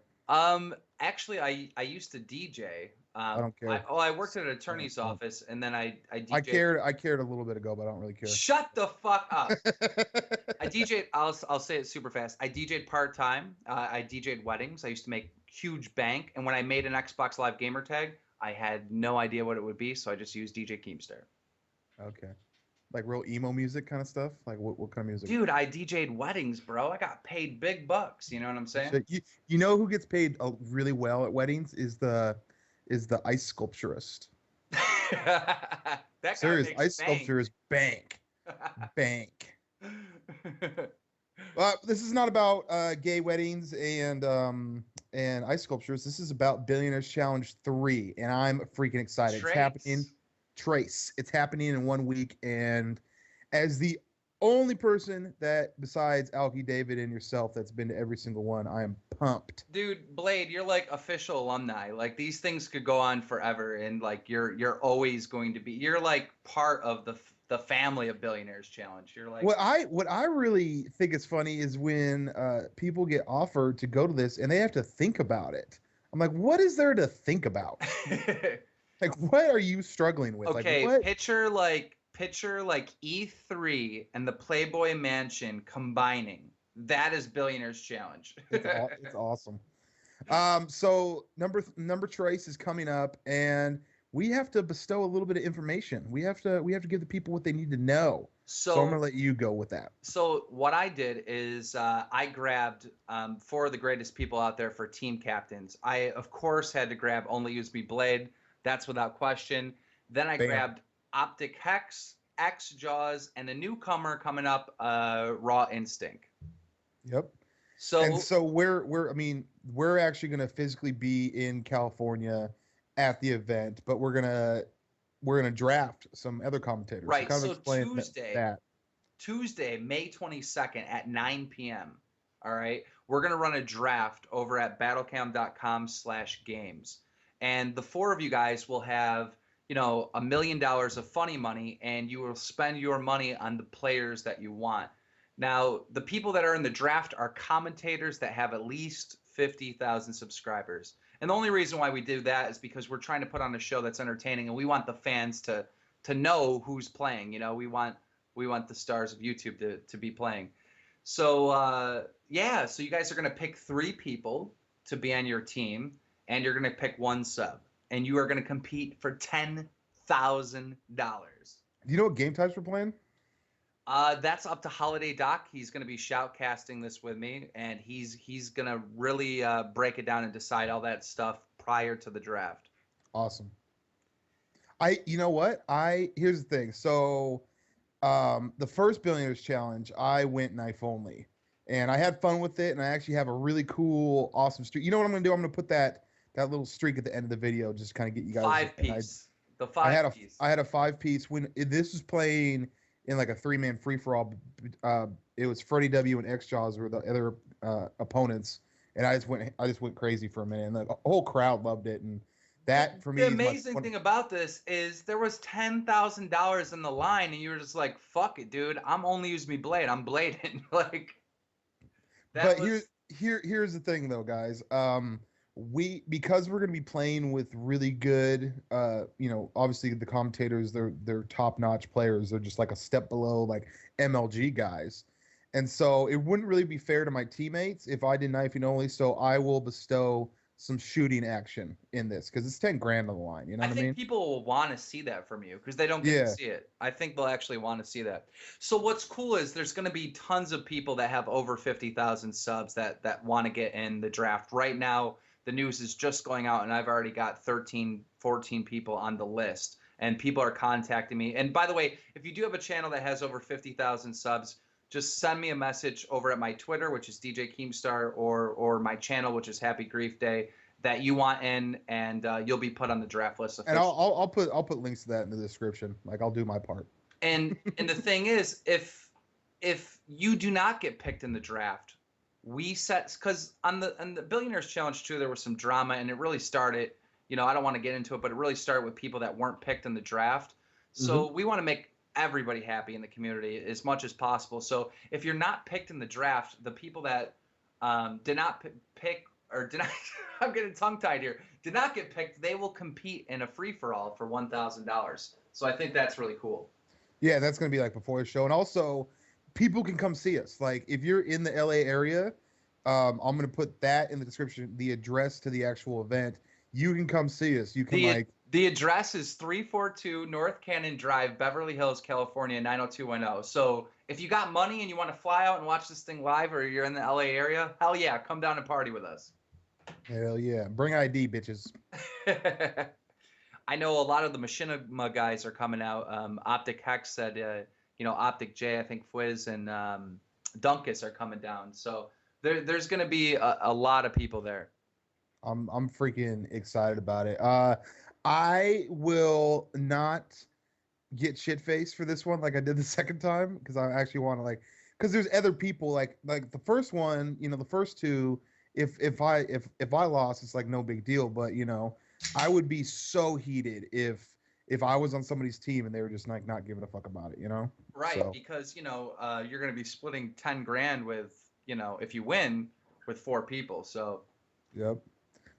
Actually, I used to DJ. I don't care. I worked at an attorney's office, and then I DJ'd. I cared a little bit ago, but I don't really care. Shut the fuck up. I DJ'd. I'll say it super fast. I DJ'd part time. I DJ'd weddings. I used to make huge bank, and when I made an Xbox Live gamer tag, I had no idea what it would be, so I just used DJ Keemstar. Okay. Like real emo music kind of stuff? Like what kind of music? Dude, I DJ'd weddings, bro. I got paid big bucks. You know what I'm saying? You know who gets paid really well at weddings is the ice sculpturist. That Serious ice sculpture is bank. This is not about gay weddings and ice sculptures. This is about Billionaires Challenge 3, and I'm freaking excited. It's happening. It's happening in 1 week, and as the only person that besides Alki, David, and yourself that's been to every single one, I am pumped. Dude, Blade, you're like official alumni. Like these things could go on forever, and like you're always going to be. You're like part of the family of Billionaires Challenge. You're like what I really think is funny is when people get offered to go to this and they have to think about it. I'm like, what is there to think about? Like, what are you struggling with? Okay, like, picture like E3 and the Playboy Mansion combining. That is Billionaires Challenge. It's awesome. So number trace is coming up, and we have to bestow a little bit of information. We have to give the people what they need to know. So I'm gonna let you go with that. So what I did is I grabbed 4 of the greatest people out there for team captains. I of course had to grab ONLYUSEmeBLADE. That's without question. Then I Bam. grabbed Optic Hex, X Jaws, and a newcomer coming up, Raw Instinct. Yep. So And so we're actually gonna physically be in California at the event, but we're gonna draft some other commentators. right. kind of So explain that. Tuesday, May 22nd at 9 p.m. All right. We're going to run a draft over at battlecam.com/games. And the 4 of you guys will have, $1 million of funny money, and you will spend your money on the players that you want. Now, the people that are in the draft are commentators that have at least 50,000 subscribers. And the only reason why we do that is because we're trying to put on a show that's entertaining, and we want the fans to know who's playing. We want the stars of YouTube to be playing. So so you guys are going to pick 3 people to be on your team, and you're going to pick 1 sub, and you are going to compete for $10,000. Do you know what game types we're playing? That's up to Holiday Doc. He's going to be shoutcasting this with me, and he's going to really break it down and decide all that stuff prior to the draft. Awesome. You know what? Here's the thing. So, the first Billionaires challenge, I went knife only, and I had fun with it, and I actually have a really cool, awesome streak. You know what I'm gonna do? I'm gonna put that little streak at the end of the video, just kind of get you guys 5-piece. The 5-piece. I had a 5-piece when this was playing in like a 3-man free for all. It was Freddie W and X Jaws were the other opponents, and I just went crazy for a minute, and the whole crowd loved it, and that for me. The amazing thing about this is there was $10,000 in the line, and you were just like, "Fuck it, dude! I'm ONLYUSEmeBLADE. I'm blading." Here's the thing, though, guys. Because we're gonna be playing with really good, obviously the commentators, they're top-notch players. They're just like a step below like MLG guys, and so it wouldn't really be fair to my teammates if I did knifing only. So I will bestow some shooting action in this because it's 10 grand on the line. You know what I mean? I think people will want to see that from you because they don't get to see it. I think they'll actually want to see that. So what's cool is there's going to be tons of people that have over 50,000 subs that want to get in the draft. Right now, the news is just going out, and I've already got 13, 14 people on the list, and people are contacting me. And by the way, if you do have a channel that has over 50,000 subs, just send me a message over at my Twitter, which is DJ Keemstar, or my channel, which is Happy Grief Day, that you want in, and you'll be put on the draft list. And I'll put links to that in the description. Like, I'll do my part. And the thing is, if you do not get picked in the draft, we set, because on the Billionaires Challenge too, there was some drama, and it really started. I don't want to get into it, but it really started with people that weren't picked in the draft. So we want to make everybody happy in the community as much as possible. So if you're not picked in the draft, the people that did not pick or did not, I'm getting tongue-tied here, did not get picked, they will compete in a free-for-all for $1,000. So I think that's really cool. Yeah, that's going to be like before the show. And also, people can come see us. Like, if you're in the LA area, I'm going to put that in the description, the address to the actual event. You can come see us. You can The address is 342 North Cannon Drive, Beverly Hills, California, 90210. So if you got money and you want to fly out and watch this thing live, or you're in the LA area, hell yeah, come down and party with us. Hell yeah. Bring ID, bitches. I know a lot of the Machinima guys are coming out. Optic Hex said, Optic J, I think Fwiz and Dunkus are coming down. So there's going to be a lot of people there. I'm freaking excited about it. I will not get shit-faced for this one like I did the second time, because I actually want to because there's other people like the first one, the first two. If I lost, it's like no big deal. But I would be so heated if I was on somebody's team and they were just like not giving a fuck about it. Right, so. Because you're going to be splitting 10 grand with if you win with 4 people. So. Yep.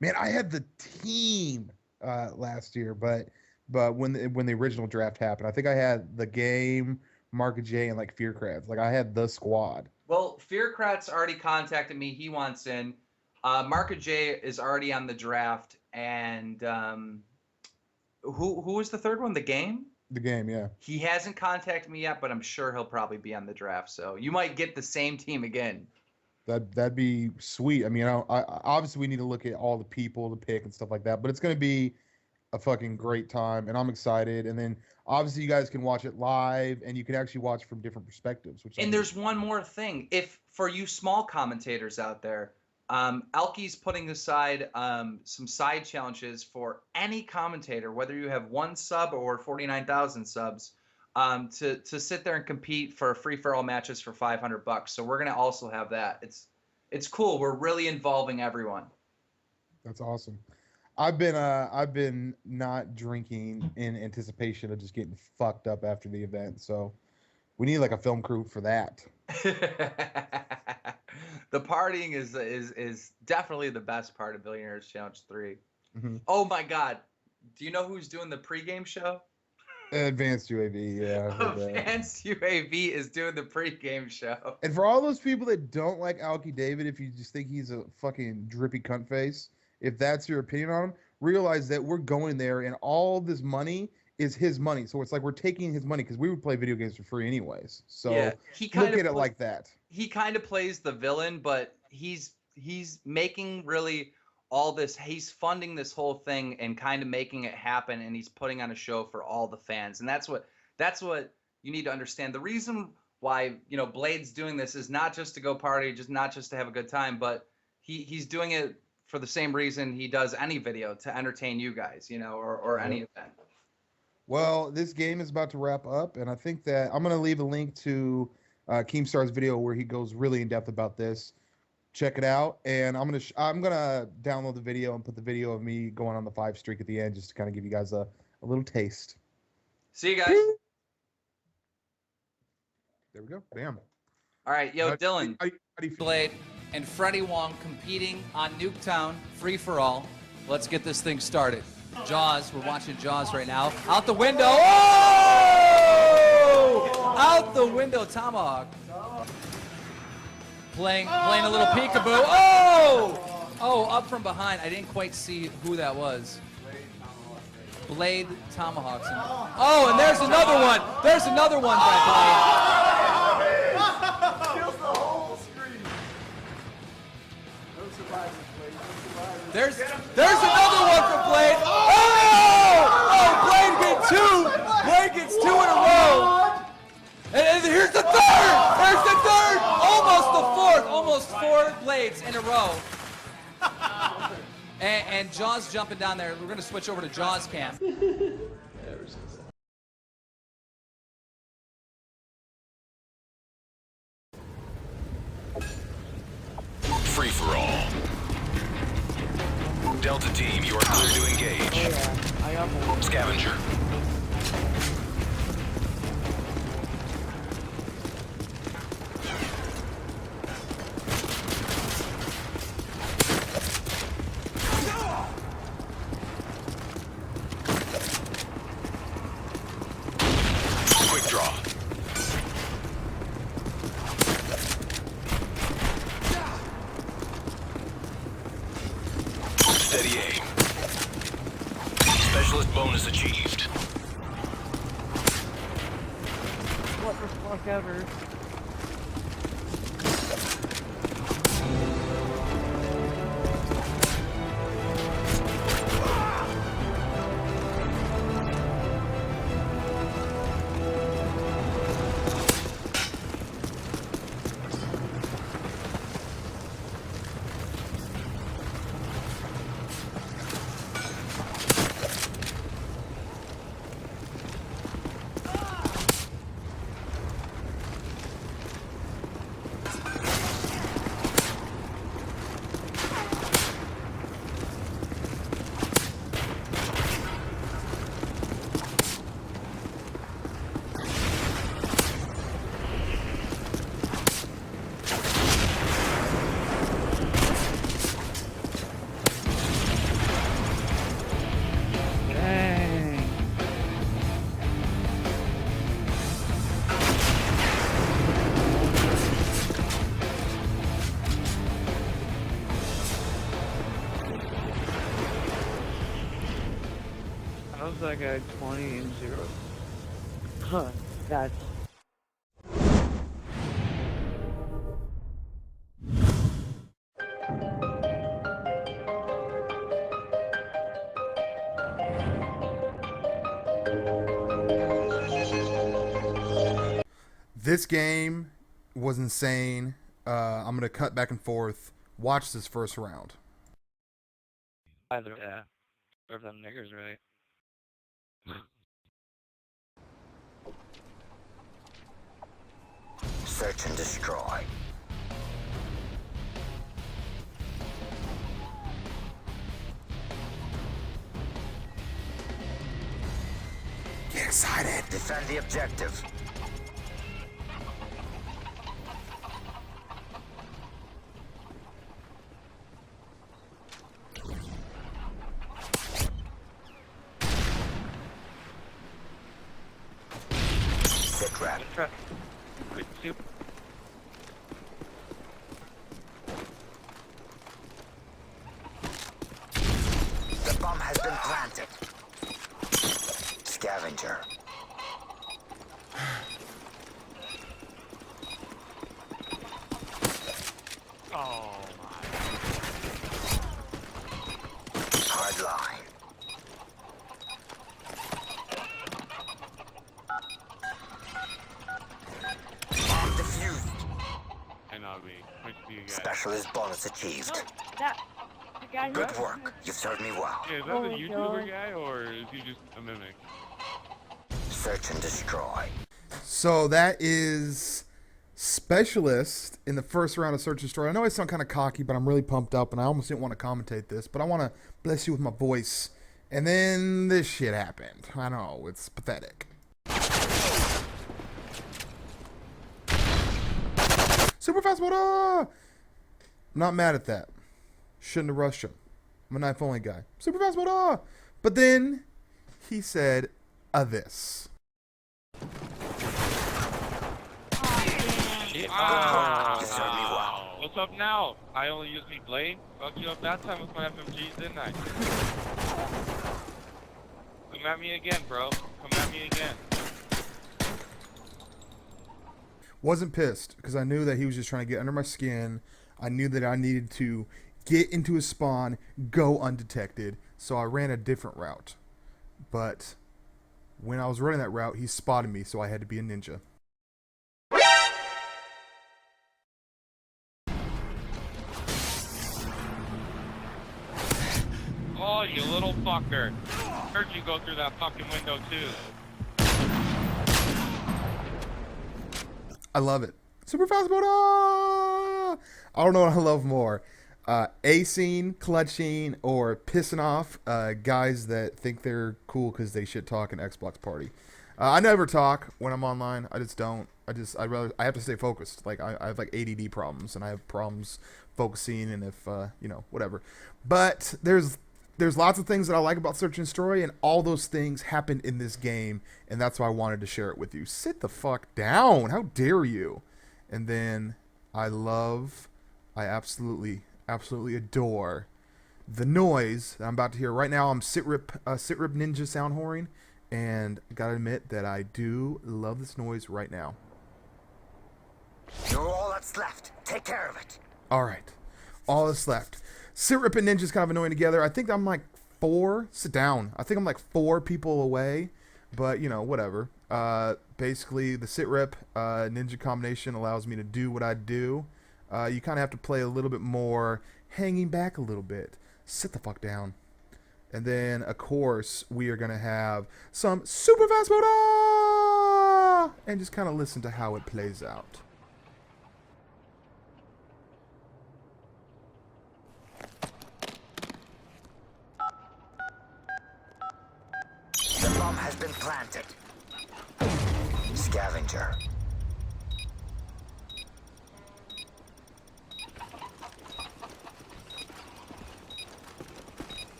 Man, I had the team last year, but when the original draft happened, I think I had the game, Mark J, and like Fearcrafts. Like, I had the squad. Well, Fearcrafts already contacted me. He wants in. Mark J is already on the draft, and Who was the third one? The game? The game, yeah. He hasn't contacted me yet, but I'm sure he'll probably be on the draft. So you might get the same team again. That'd be sweet. I mean, I obviously we need to look at all the people to pick and stuff like that, but it's gonna be a fucking great time, and I'm excited. And then obviously you guys can watch it live, and you can actually watch from different perspectives. And there's one more thing. If for you small commentators out there, Elky's putting aside some side challenges for any commentator, whether you have 1 sub or 49,000 subs, to sit there and compete for free-for-all matches for $500. So we're gonna also have that. It's cool. We're really involving everyone. That's awesome. I've been not drinking in anticipation of just getting fucked up after the event. So we need like a film crew for that. The partying is definitely the best part of Billionaires Challenge 3. Mm-hmm. Oh my God. Do you know who's doing the pregame show? Advanced UAV, yeah. Advanced UAV is doing the pregame show. And for all those people that don't like Alki David, if you just think he's a fucking drippy cunt face, if that's your opinion on him, realize that we're going there and all this money is his money. So it's like we're taking his money because we would play video games for free anyways. So yeah, look at it like that. He kind of plays the villain, but he's making really all this. He's funding this whole thing and kind of making it happen, and he's putting on a show for all the fans. And that's what you need to understand. The reason why Blade's doing this is not just to go party, not just to have a good time, but he's doing it for the same reason he does any video, to entertain you guys, or any event. Well, this game is about to wrap up, and I think that I'm going to leave a link to Keemstar's video where he goes really in depth about this. Check it out, and I'm gonna download the video and put the video of me going on the 5 streak at the end, just to kind of give you guys a little taste. See you guys. There we go. Bam. All right, yo, Dylan. How do you feel? Blade and Freddie Wong competing on Nuketown free for all. Let's get this thing started. Jaws, we're watching Jaws right now. Out the window. Oh! Out the window, Tomahawk. Playing a little peekaboo. Oh! Oh, up from behind. I didn't quite see who that was. Blade Tomahawks. Oh, and there's another one. There's another one by Blade. Kills the whole screen. No surprises, Blade. No surprises. There's another one for Blade. Oh! Oh, Blade gets 2. Blade gets 2 in a row. And here's the third. There's the third. Almost the fourth. Almost 4 Blades in a row. And Jaws jumping down there. We're going to switch over to Jaws cam. Free for all. Delta team, you are clear to engage. Scavenger. Quick draw. Steady aim. Specialist bonus achieved. What the fuck ever. looks like a 20 and 0. Huh, that's... This game was insane. I'm gonna cut back and forth. Watch this first round. Either, yeah. Serve them niggers right. Search and destroy. Get excited. Defend the objective. Sit rep. Good soup. The bomb has been planted. Scavenger. Oh my. Hard line. Bomb defused. And I'll be quick to you guys. Specialist bonus achieved. That the guy Good work. You served me well. Yeah, is that the YouTuber guy or is he just a mimic? Search and destroy. So that is Specialist in the first round of Search and Destroy. I know I sound kind of cocky, but I'm really pumped up, and I almost didn't want to commentate this, but I want to bless you with my voice. And then this shit happened. I know, it's pathetic. Super fast mode! I'm not mad at that. Shouldn't have rushed him. I'm a knife only guy. Super fast mode! But then he said this. You served me well. What's up now? I only use me blade. Fucked you up that time with my FMGs, didn't I? Come at me again, bro. Come at me again. Wasn't pissed because I knew that he was just trying to get under my skin. I knew that I needed to get into his spawn, go undetected, so I ran a different route. But when I was running that route, he spotted me, so I had to be a ninja. Oh, you little fucker. Heard you go through that fucking window too. I love it. Super fast mode! I don't know what I love more. Acing, clutching, or pissing off guys that think they're cool because they shit talk in Xbox Party. I never talk when I'm online. I just don't. I have to stay focused. Like I have like ADD problems, and I have problems focusing, and if whatever. But there's lots of things that I like about Search and Destroy, and all those things happened in this game, and that's why I wanted to share it with you. Sit the fuck down! How dare you? And then I absolutely adore the noise that I'm about to hear right now. I'm Sitrip Ninja sound whoring, and I gotta admit that I do love this noise right now. You're all that's left. Take care of it. All right, all that's left. Sitrip and Ninja's kind of annoying together. I think I'm like 4. Sit down. I think I'm like 4 people away, but whatever. Basically, the Sitrip Ninja combination allows me to do what I do. You kind of have to play a little bit more, hanging back a little bit. Sit the fuck down. And then, of course, we are going to have some super fast mode, and just kind of listen to how it plays out. The bomb has been planted. Scavenger.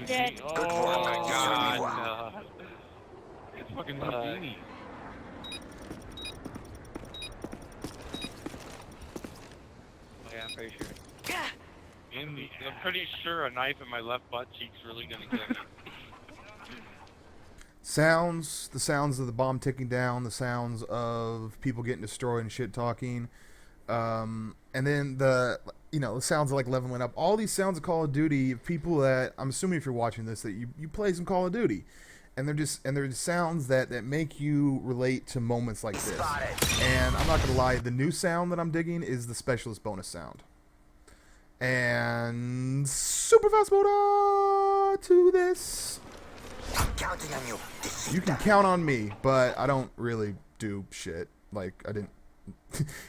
Dead. Good work. Oh my You served me god. well. No. It's fucking Houdini. Frazier. I'm pretty sure a knife in my left butt cheek's really gonna kill me. Sounds, the sounds of the bomb ticking down, the sounds of people getting destroyed and shit talking, and then the sounds of like leveling up. All these sounds of Call of Duty, people that I'm assuming if you're watching this that you play some Call of Duty, and they're just sounds that make you relate to moments like this. And I'm not gonna lie, the new sound that I'm digging is the specialist bonus sound. And super fast mode to this. I'm counting on you. You can count on me, but I don't really do shit. Like, I didn't...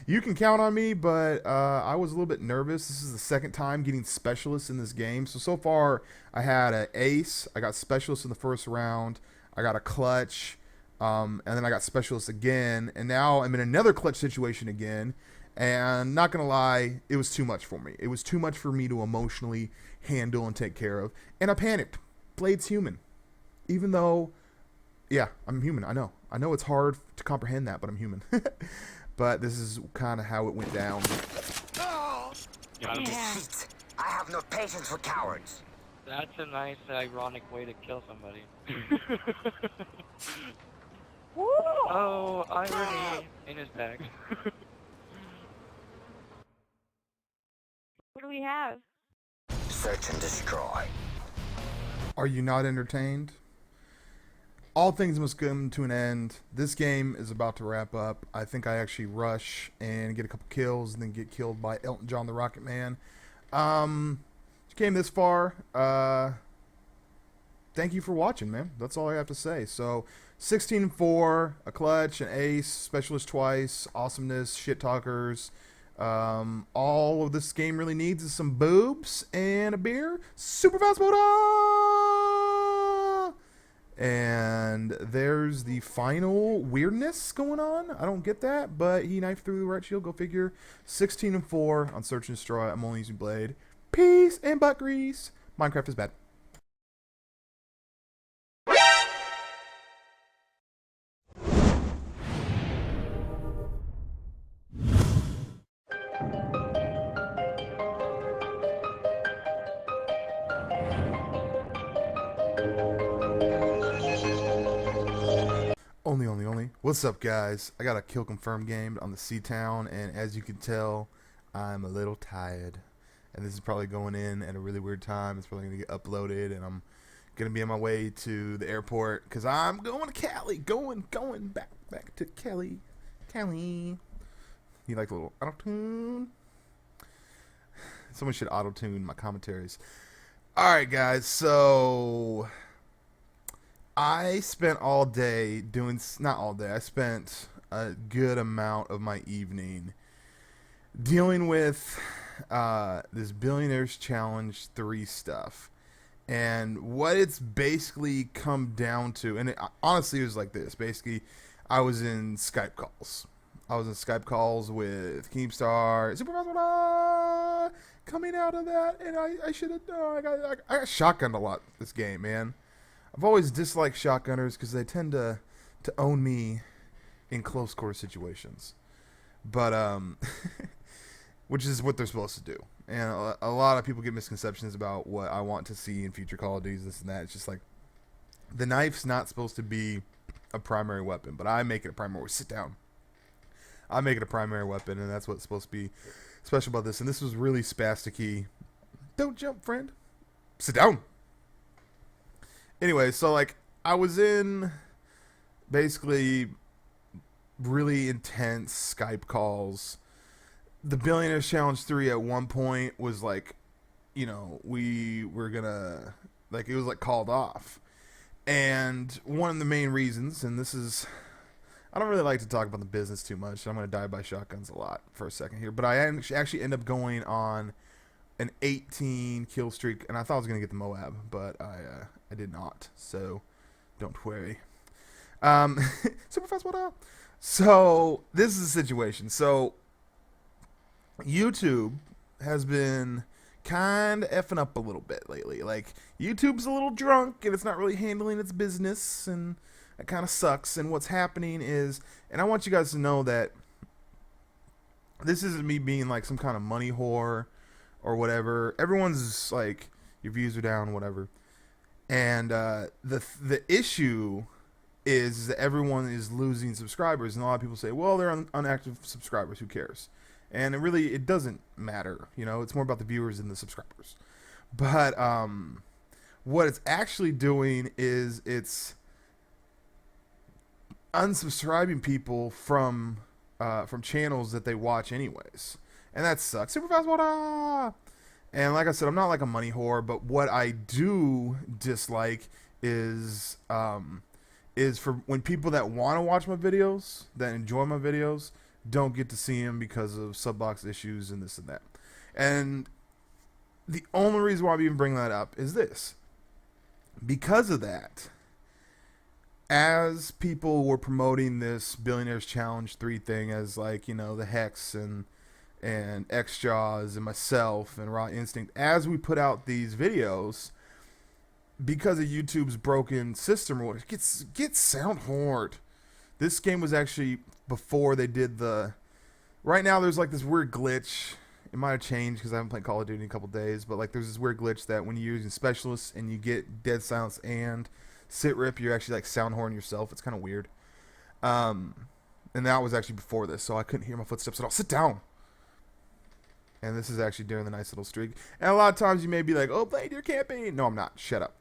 You can count on me, but I was a little bit nervous. This is the second time getting specialists in this game. So far, I had an ace. I got specialist in the first round. I got a clutch. And then I got specialist again. And now I'm in another clutch situation again. And not going to lie, it was too much for me. It was too much for me to emotionally handle and take care of. And I panicked. Blade's human. Even though, yeah, I'm human. I know it's hard to comprehend that, but I'm human. But this is kind of how it went down. Deceit. I have no patience for cowards. That's a nice, ironic way to kill somebody. Oh, irony in his bag. What do we have? Search and destroy. Are you not entertained? All things must come to an end. This game is about to wrap up. I think I actually rush and get a couple kills and then get killed by Elton John the Rocket Man. You came this far. Thank you for watching, man. That's all I have to say. So 16-4, a clutch, an ace, specialist twice, awesomeness, shit talkers. All of this game really needs is some boobs and a beer. Super fast motor! And there's the final weirdness going on. I don't get that, but he knifed through the right shield. Go figure. 16-4 on Search and Destroy. I'm only using Blade. Peace and butt grease. Minecraft is bad. Only. What's up, guys? I got a kill confirmed game on the C-Town, and as you can tell, I'm a little tired. And this is probably going in at a really weird time. It's probably going to get uploaded, and I'm going to be on my way to the airport, because I'm going to Cali. Going back to Cali. You like a little auto-tune? Someone should auto-tune my commentaries. Alright, guys, so I spent all day doing, not all day, I spent a good amount of my evening dealing with this Billionaires Challenge 3 stuff. And what it's basically come down to, and it, honestly it was like this. Basically, I was in Skype calls. With Keemstar, coming out of that, and I should have known. I got shotgunned a lot this game, man. I've always disliked shotgunners because they tend to own me in close quarter situations. But which is what they're supposed to do. And a lot of people get misconceptions about what I want to see in future Call of Duties, this and that. It's just like, the knife's not supposed to be a primary weapon, but I make it a primary. Sit down. I make it a primary weapon, and that's what's supposed to be special about this. And this was really spastic-y. Don't jump, friend. Sit down. Anyway, so like, I was in basically really intense Skype calls. The Billionaires Challenge 3 at one point was like, you know, we were gonna, like, it was like called off. And one of the main reasons, and this is, I don't really like to talk about the business too much. I'm gonna die by shotguns a lot for a second here, but I actually end up going on an 18 kill streak, and I thought I was gonna get the Moab, but I did not. So don't worry. Super fast, what up? So this is the situation. So YouTube has been kind of effing up a little bit lately. Like, YouTube's a little drunk and it's not really handling its business, and it kind of sucks. And what's happening is, and I want you guys to know that this isn't me being like some kind of money whore or whatever. Everyone's like, your views are down, whatever. And the issue is that everyone is losing subscribers, and a lot of people say, well, they're unactive subscribers, who cares? And it doesn't matter, you know. It's more about the viewers than the subscribers. But what it's actually doing is it's unsubscribing people from channels that they watch anyways, and that sucks. Super fast water. And like I said, I'm not like a money whore, but what I do dislike is for when people that want to watch my videos, that enjoy my videos, don't get to see them because of sub box issues and this and that. And the only reason why I'm even bringing that up is this. Because of that, as people were promoting this Billionaires Challenge 3 thing as like, you know, the Hex and X-Jaws and myself and Raw Instinct, as we put out these videos, because of YouTube's broken system, or get sound hard. This game was actually before they did the. Right now, there's like this weird glitch. It might have changed because I haven't played Call of Duty in a couple days, but like there's this weird glitch that when you're using specialists and you get dead silence and sit rip, you're actually like sound horn yourself. It's kind of weird. And that was actually before this, so I couldn't hear my footsteps at all. Sit down. And this is actually during the nice little streak. And a lot of times you may be like, oh, Blade, you're camping. No, I'm not. Shut up.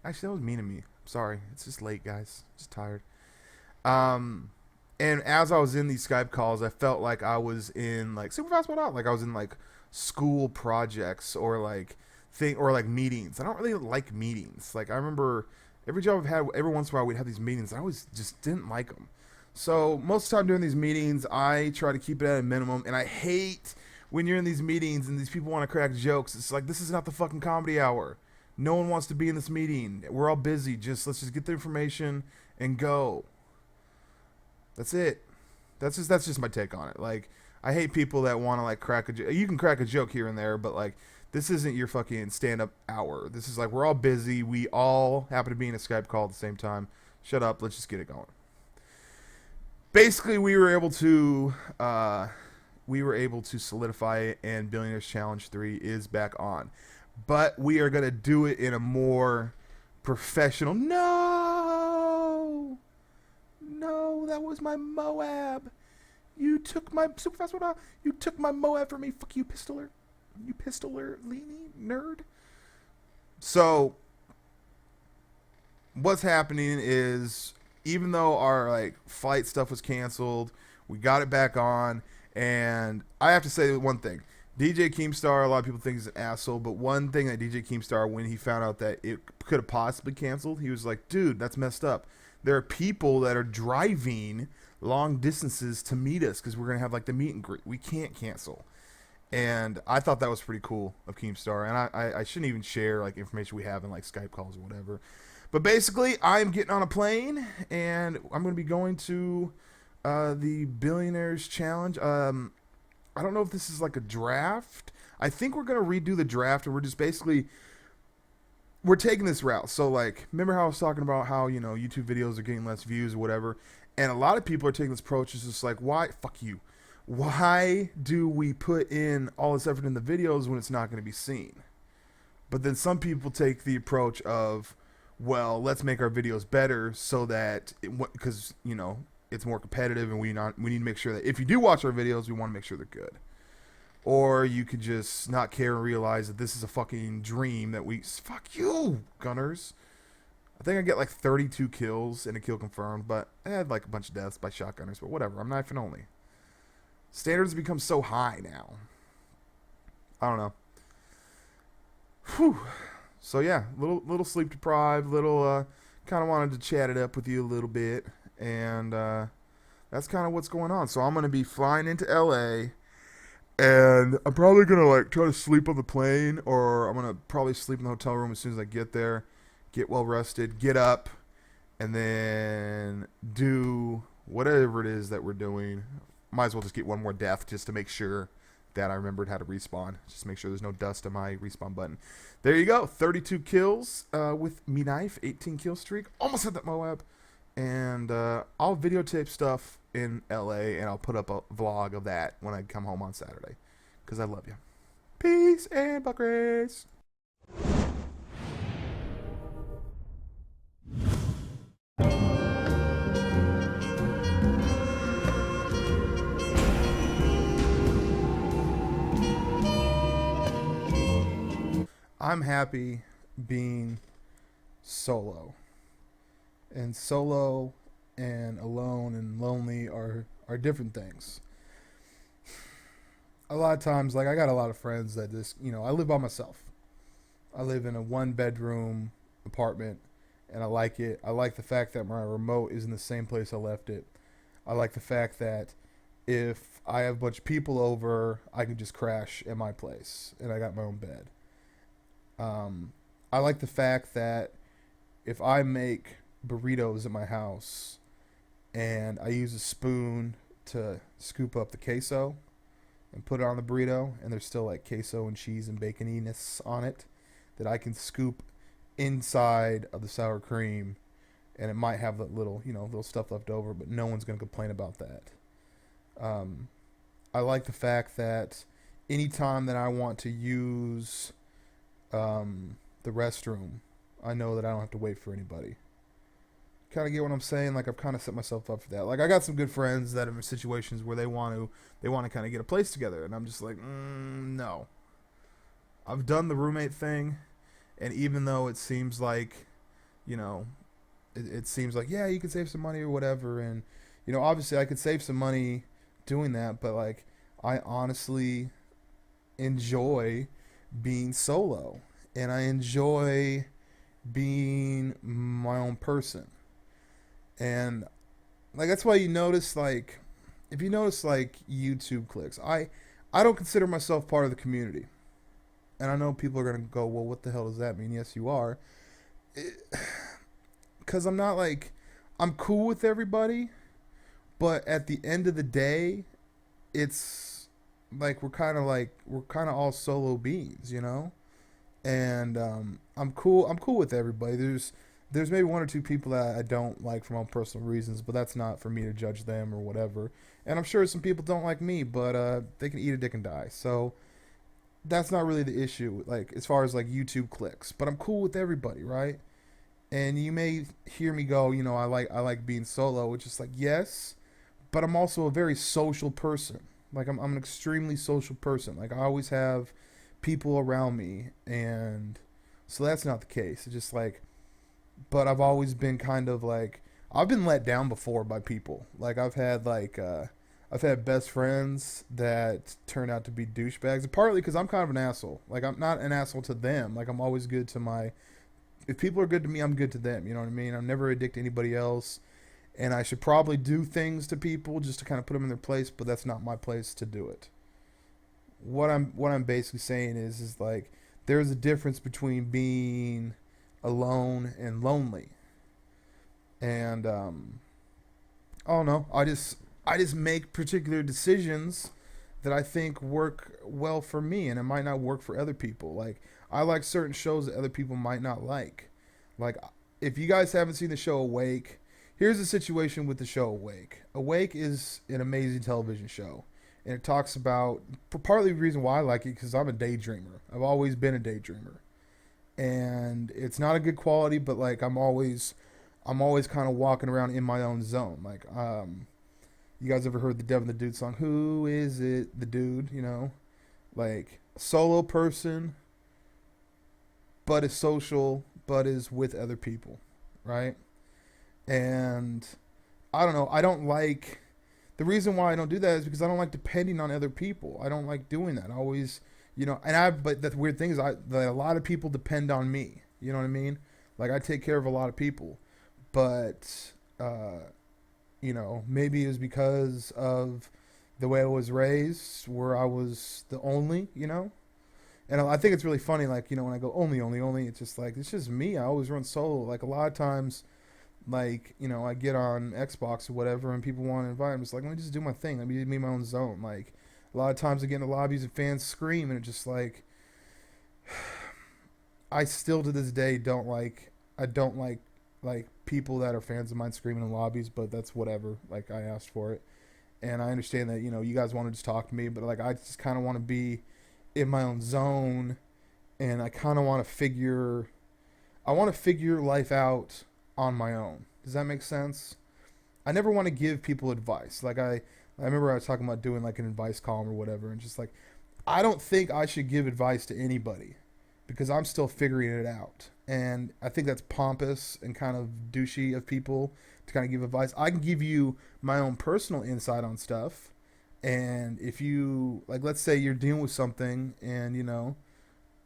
Actually, that was mean of me. I'm sorry. It's just late, guys. I'm just tired. And as I was in these Skype calls, I felt like I was in like super fast out. Like I was in like school projects or like meetings. I don't really like meetings. Like I remember every job I've had, every once in a while we'd have these meetings. I always just didn't like them. So most of the time during these meetings, I try to keep it at a minimum. And I hate when you're in these meetings and these people want to crack jokes. It's like, this is not the fucking comedy hour. No one wants to be in this meeting. We're all busy. Let's just get the information and go. That's it. That's just my take on it. Like, I hate people that want to like crack a joke. You can crack a joke here and there, but like, this isn't your fucking stand-up hour. This is like, we're all busy. We all happen to be in a Skype call at the same time. Shut up. Let's just get it going. Basically, we were able to solidify it, and Billionaires Challenge 3 is back on. But we are going to do it in a more professional. No, that was my Moab. You took my super fast one. You took my Moab from me. Fuck you, pistoler. You pistoler, leany nerd. So, what's happening is, even though our like flight stuff was canceled, we got it back on, and I have to say one thing. DJ Keemstar, a lot of people think he's an asshole, but one thing that DJ Keemstar, when he found out that it could have possibly canceled, he was like, dude, that's messed up. There are people that are driving long distances to meet us because we're going to have like the meet and greet. We can't cancel. And I thought that was pretty cool of Keemstar. And I shouldn't even share like information we have in like Skype calls or whatever. But basically, I'm getting on a plane and I'm going to be going to the Billionaires Challenge. I don't know if this is like a draft. I think we're going to redo the draft, and we're just basically, we're taking this route. So like, remember how I was talking about how, you know, YouTube videos are getting less views or whatever. And a lot of people are taking this approach. It's just like, why? Fuck you. Why do we put in all this effort in the videos when it's not going to be seen? But then some people take the approach of, well, let's make our videos better so that, because, you know, it's more competitive, and we need to make sure that if you do watch our videos, we want to make sure they're good. Or you could just not care and realize that this is a fucking dream that fuck you, Gunners. I think I get like 32 kills and a kill confirmed, but I had like a bunch of deaths by shotgunners, but whatever. I'm knife and only. Standards become so high now. I don't know. Whew. So yeah, little sleep deprived, kind of wanted to chat it up with you a little bit, and that's kind of what's going on. So I'm gonna be flying into LA, and I'm probably gonna like try to sleep on the plane, or I'm gonna probably sleep in the hotel room as soon as I get there, get well rested, get up, and then do whatever it is that we're doing. Might as well just get one more death just to make sure that I remembered how to respawn. Just make sure there's no dust on my respawn button. There you go. 32 kills with me knife. 18 kill streak. Almost had that Moab. And I'll videotape stuff in LA, and I'll put up a vlog of that when I come home on Saturday. Because I love you. Peace and buckers. I'm happy being solo. And solo and alone and lonely are different things. A lot of times, like, I got a lot of friends that just, I live by myself. I live in a 1-bedroom apartment, and I like it. I like the fact that my remote is in the same place I left it. I like the fact that if I have a bunch of people over, I can just crash at my place, and I got my own bed. I like the fact that if I make burritos at my house and I use a spoon to scoop up the queso and put it on the burrito, and there's still like queso and cheese and baconiness on it, that I can scoop inside of the sour cream, and it might have that little, little stuff left over, but no one's going to complain about that. I like the fact that anytime that I want to use the restroom, I know that I don't have to wait for anybody. Kind of get what I'm saying? Like, I've kind of set myself up for that. Like, I got some good friends that are in situations where they want to kind of get a place together, and I'm just like, no. I've done the roommate thing, and even though it seems like, it seems like, yeah, you can save some money or whatever, and obviously I could save some money doing that, but like, I honestly enjoy being solo, and I enjoy being my own person. And like, that's why you notice, like, if you notice like YouTube clicks, I don't consider myself part of the community. And I know people are going to go, well, what the hell does that mean? Yes, you are. Because I'm not like, I'm cool with everybody, but at the end of the day, it's like we're kind of all solo beings, And I'm cool with everybody. There's maybe one or two people that I don't like for my own personal reasons, but that's not for me to judge them or whatever. And I'm sure some people don't like me, but they can eat a dick and die. So that's not really the issue, like, as far as like YouTube clicks. But I'm cool with everybody, right? And you may hear me go, I like being solo, which is like, yes, but I'm also a very social person. Like, I'm an extremely social person. Like, I always have people around me, and so that's not the case. It's just like, but I've always been kind of like, I've been let down before by people. Like, I've had best friends that turn out to be douchebags, partly because I'm kind of an asshole. Like, I'm not an asshole to them. Like, I'm always good to if people are good to me, I'm good to them. You know what I mean? I'm never a dick to anybody else. And I should probably do things to people just to kind of put them in their place, but that's not my place to do it. What I'm basically saying is like, there's a difference between being alone and lonely. And I don't know. I just make particular decisions that I think work well for me, and it might not work for other people. Like, I like certain shows that other people might not like. Like, if you guys haven't seen the show Awake, here's the situation with the show Awake. Awake is an amazing television show, and it talks about, partly the reason why I like it, because I'm a daydreamer. I've always been a daydreamer, and it's not a good quality, but like, I'm always kind of walking around in my own zone. Like, you guys ever heard the Devin the Dude song? Who is it? The Dude, like, solo person, but is social, but is with other people, right? And I don't know. I don't like, the reason why I don't do that is because I don't like depending on other people. I don't like doing that. I always, but the weird thing is that a lot of people depend on me. You know what I mean? Like, I take care of a lot of people, but, maybe it was because of the way I was raised, where I was the only, And I think it's really funny, like, when I go only, it's just like, it's just me. I always run solo. Like, a lot of times, like, I get on Xbox or whatever, and people want to invite me. It's like, let me just do my thing. Let me be in my own zone. Like, a lot of times I get in the lobbies and fans scream, and it's just like, I still to this day don't like like people that are fans of mine screaming in lobbies, but that's whatever. Like, I asked for it, and I understand that, you know, you guys want to just talk to me, but like I just kind of want to be in my own zone, and I kind of want to figure life out on my own. Does that make sense? I never want to give people advice. Like I remember I was talking about doing like an advice column or whatever, and just like, I don't think I should give advice to anybody because I'm still figuring it out. And I think that's pompous and kind of douchey of people to kind of give advice. I can give you my own personal insight on stuff. And if you, like, let's say you're dealing with something and, you know,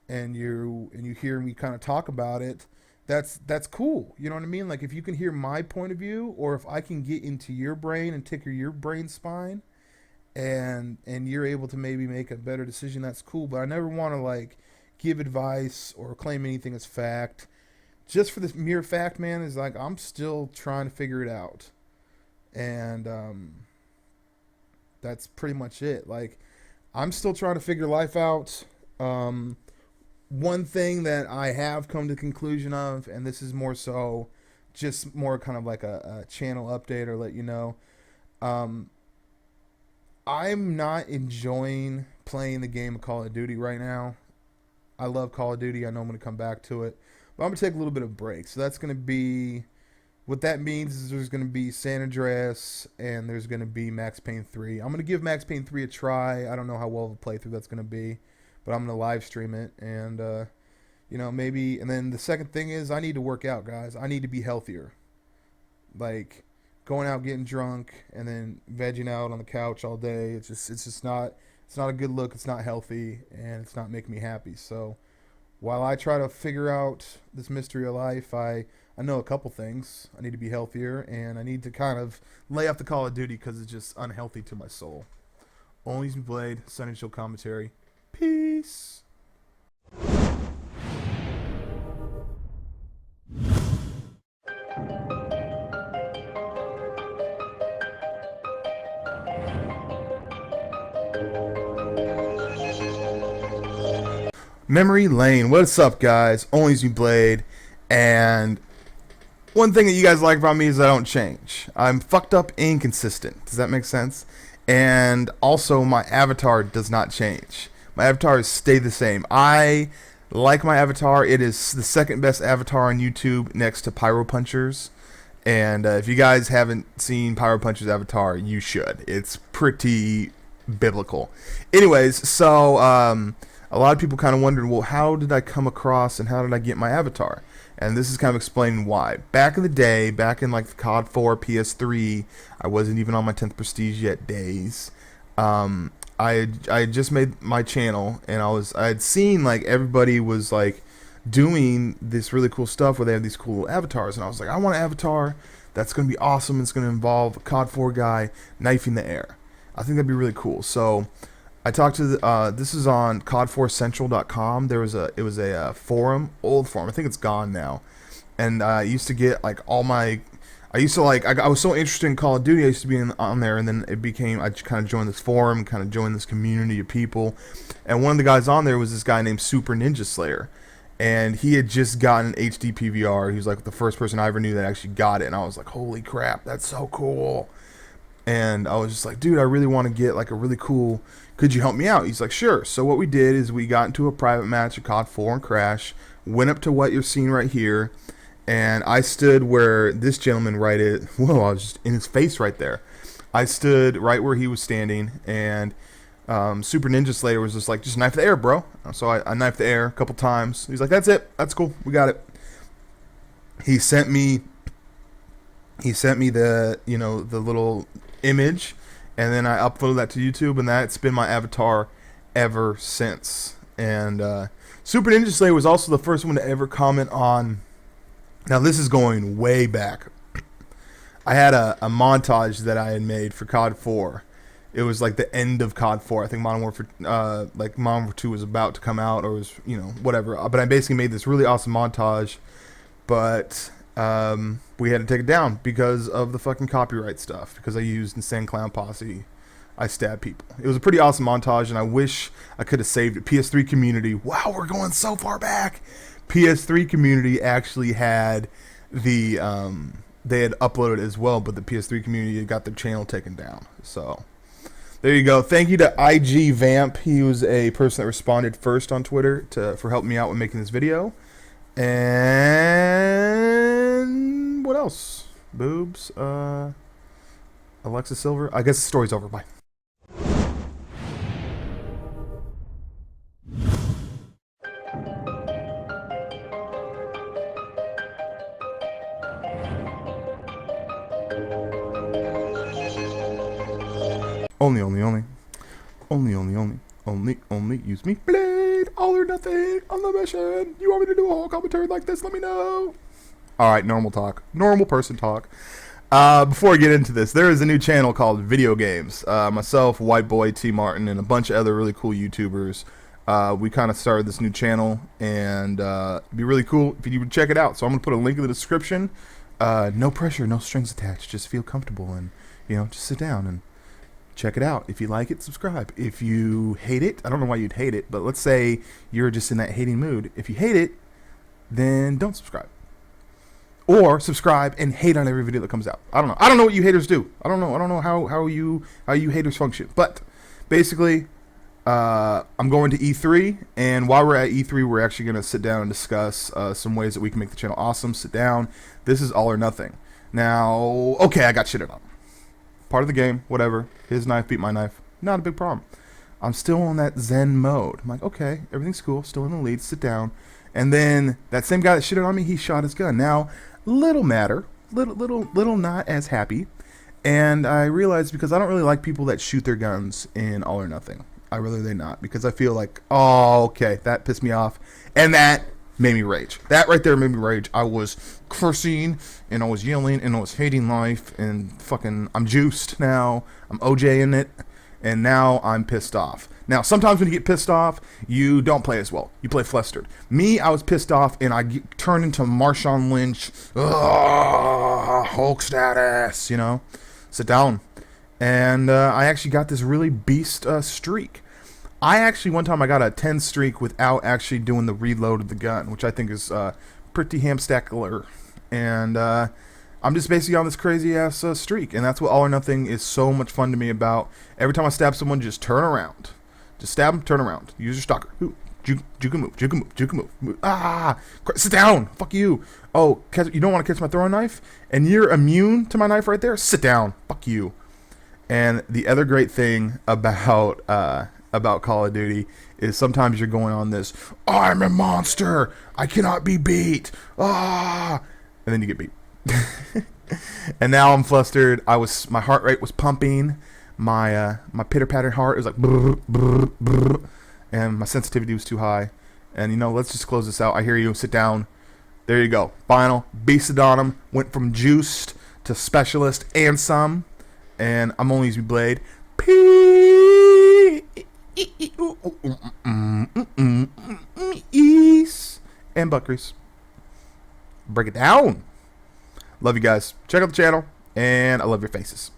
and you hear me kind of talk about it, that's cool. You know what I mean? Like, if you can hear my point of view, or if I can get into your brain and tickle your brain spine, and you're able to maybe make a better decision, that's cool. But I never want to like give advice or claim anything as fact. Just for this mere fact, man, is like I'm still trying to figure it out. And that's pretty much it. Like, I'm still trying to figure life out. One thing that I have come to the conclusion of, and this is more so just more kind of like a channel update or let you know, I'm not enjoying playing the game of Call of Duty right now. I love Call of Duty. I know I'm going to come back to it. But I'm going to take a little bit of break. So that's going to be... What that means is there's going to be San Andreas and there's going to be Max Payne 3. I'm going to give Max Payne 3 a try. I don't know how well of a playthrough that's going to be. But I'm going to live stream it. And, you know, maybe... And then the second thing is I need to work out, guys. I need to be healthier. Like... Going out getting drunk and then vegging out on the couch all day, it's just not a good look. It's not healthy, and it's not making me happy. So while I try to figure out this mystery of life, I know a couple things. I need to be healthier, and I need to kind of lay off the Call of Duty because it's just unhealthy to my soul. ONLYUSemeBLADE, Sunny Chill Commentary. Peace. Memory Lane. What's up, guys? ONLYUSemeBLADE. And one thing that you guys like about me is I don't change. I'm fucked up and inconsistent. Does that make sense? And also, my avatar does not change. My avatars stay the same. I like my avatar. It is the second best avatar on YouTube next to Pyro Puncher's. And if you guys haven't seen Pyro Puncher's avatar, you should. It's pretty biblical. Anyways, so... a lot of people kind of wondered, well, how did I come across and how did I get my avatar? And this is kind of explaining why. Back in the day, back in like the COD 4 PS3, I wasn't even on my 10th Prestige yet days. I had just made my channel, and I had seen like everybody was like doing this really cool stuff where they have these cool avatars, and I was like, I want an avatar that's going to be awesome. It's going to involve a COD 4 guy knifing the air. I think that'd be really cool. So I talked to this is on COD4Central.com. It was a forum, old forum. I think it's gone now. And I used to get like all my, I was so interested in Call of Duty. I used to be on there, and then it became, I kind of joined this forum, kind of joined this community of people. And one of the guys on there was this guy named Super Ninja Slayer, and he had just gotten an HD PVR. He was like the first person I ever knew that actually got it, and I was like, holy crap, that's so cool. And I was just like, dude, I really want to get like a really cool, could you help me out? He's like, sure. So what we did is we got into a private match at COD 4 and Crash, went up to what you're seeing right here, and I stood where this gentleman whoa, I was just in his face right there. I stood right where he was standing, and Super Ninja Slayer was just like, just knife the air, bro. So I knifed the air a couple times. He's like, that's it. That's cool. We got it. He sent me the, you know, the little image, and then I uploaded that to YouTube, and that's been my avatar ever since. And Super Ninja Slayer was also the first one to ever comment on, now this is going way back, I had a montage that I had made for COD 4. It was like the end of COD 4. I think Modern Warfare 2 was about to come out, or was, you know, whatever. But I basically made this really awesome montage, but we had to take it down because of the fucking copyright stuff, because I used Insane Clown Posse. I stabbed people. It was a pretty awesome montage, and I wish I could have saved it. PS3 community, wow, we're going so far back. PS3 community actually had they had uploaded as well, but the PS3 community had got their channel taken down. So there you go. Thank you to IG Vamp. He was a person that responded first on Twitter for helping me out with making this video. And what else? Boobs. Alexa Silver. I guess the story's over. Bye. Only use me blade, all or nothing on the mission. You want me to do a whole commentary like this? Let me know. All right, normal talk, normal person talk. Before I get into this, there is a new channel called Video Games. Myself, White Boy, T Martin, and a bunch of other really cool YouTubers. We kind of started this new channel, and it'd be really cool if you would check it out. So I'm gonna put a link in the description. No pressure, no strings attached. Just feel comfortable and just sit down and check it out. If you like it, subscribe. If you hate it, I don't know why you'd hate it, but let's say you're just in that hating mood. If you hate it, then don't subscribe. Or subscribe and hate on every video that comes out. I don't know. I don't know what you haters do. I don't know how you haters function. But basically, I'm going to E3, and while we're at E3, we're actually going to sit down and discuss some ways that we can make the channel awesome. Sit down. This is all or nothing. Now, okay, I got shitted on. Part of the game, whatever. His knife beat my knife. Not a big problem. I'm still on that Zen mode. I'm like, okay, everything's cool. Still in the lead. Sit down. And then that same guy that shitted on me, he shot his gun. Now, little matter. Little not as happy. And I realized because I don't really like people that shoot their guns in all or nothing. I really not. Because I feel like, oh, okay, that pissed me off. And that made me rage. That right there made me rage. I was cursing and I was yelling and I was hating life and fucking I'm juiced now. I'm OJ in it and now I'm pissed off. Now sometimes when you get pissed off, you don't play as well. You play flustered. Me, I was pissed off and I turned into Marshawn Lynch. Hulk status, Sit down. And I actually got this really beast streak. I actually, one time I got a 10 streak without actually doing the reload of the gun, which I think is pretty hamstackler. And I'm just basically on this crazy ass streak. And that's what all or nothing is so much fun to me about. Every time I stab someone, just turn around. Just stab them, turn around. Use your stalker. Ooh, you can move. Ah, sit down. Fuck you. Oh, you don't want to catch my throwing knife? And you're immune to my knife right there? Sit down. Fuck you. And the other great thing about Call of Duty is sometimes you're going on this, I'm a monster, I cannot be beat, and then you get beat. And now I'm flustered. My heart rate was pumping, my pitter-patter heart was like brr, brr, brr, and my sensitivity was too high. And let's just close this out. I hear you. Sit down. There you go. Final beasted on him. Went from juiced to specialist and some, and I'm only using blade. Peace and butt grease. Break it down. Love you guys. Check out the channel, and I love your faces.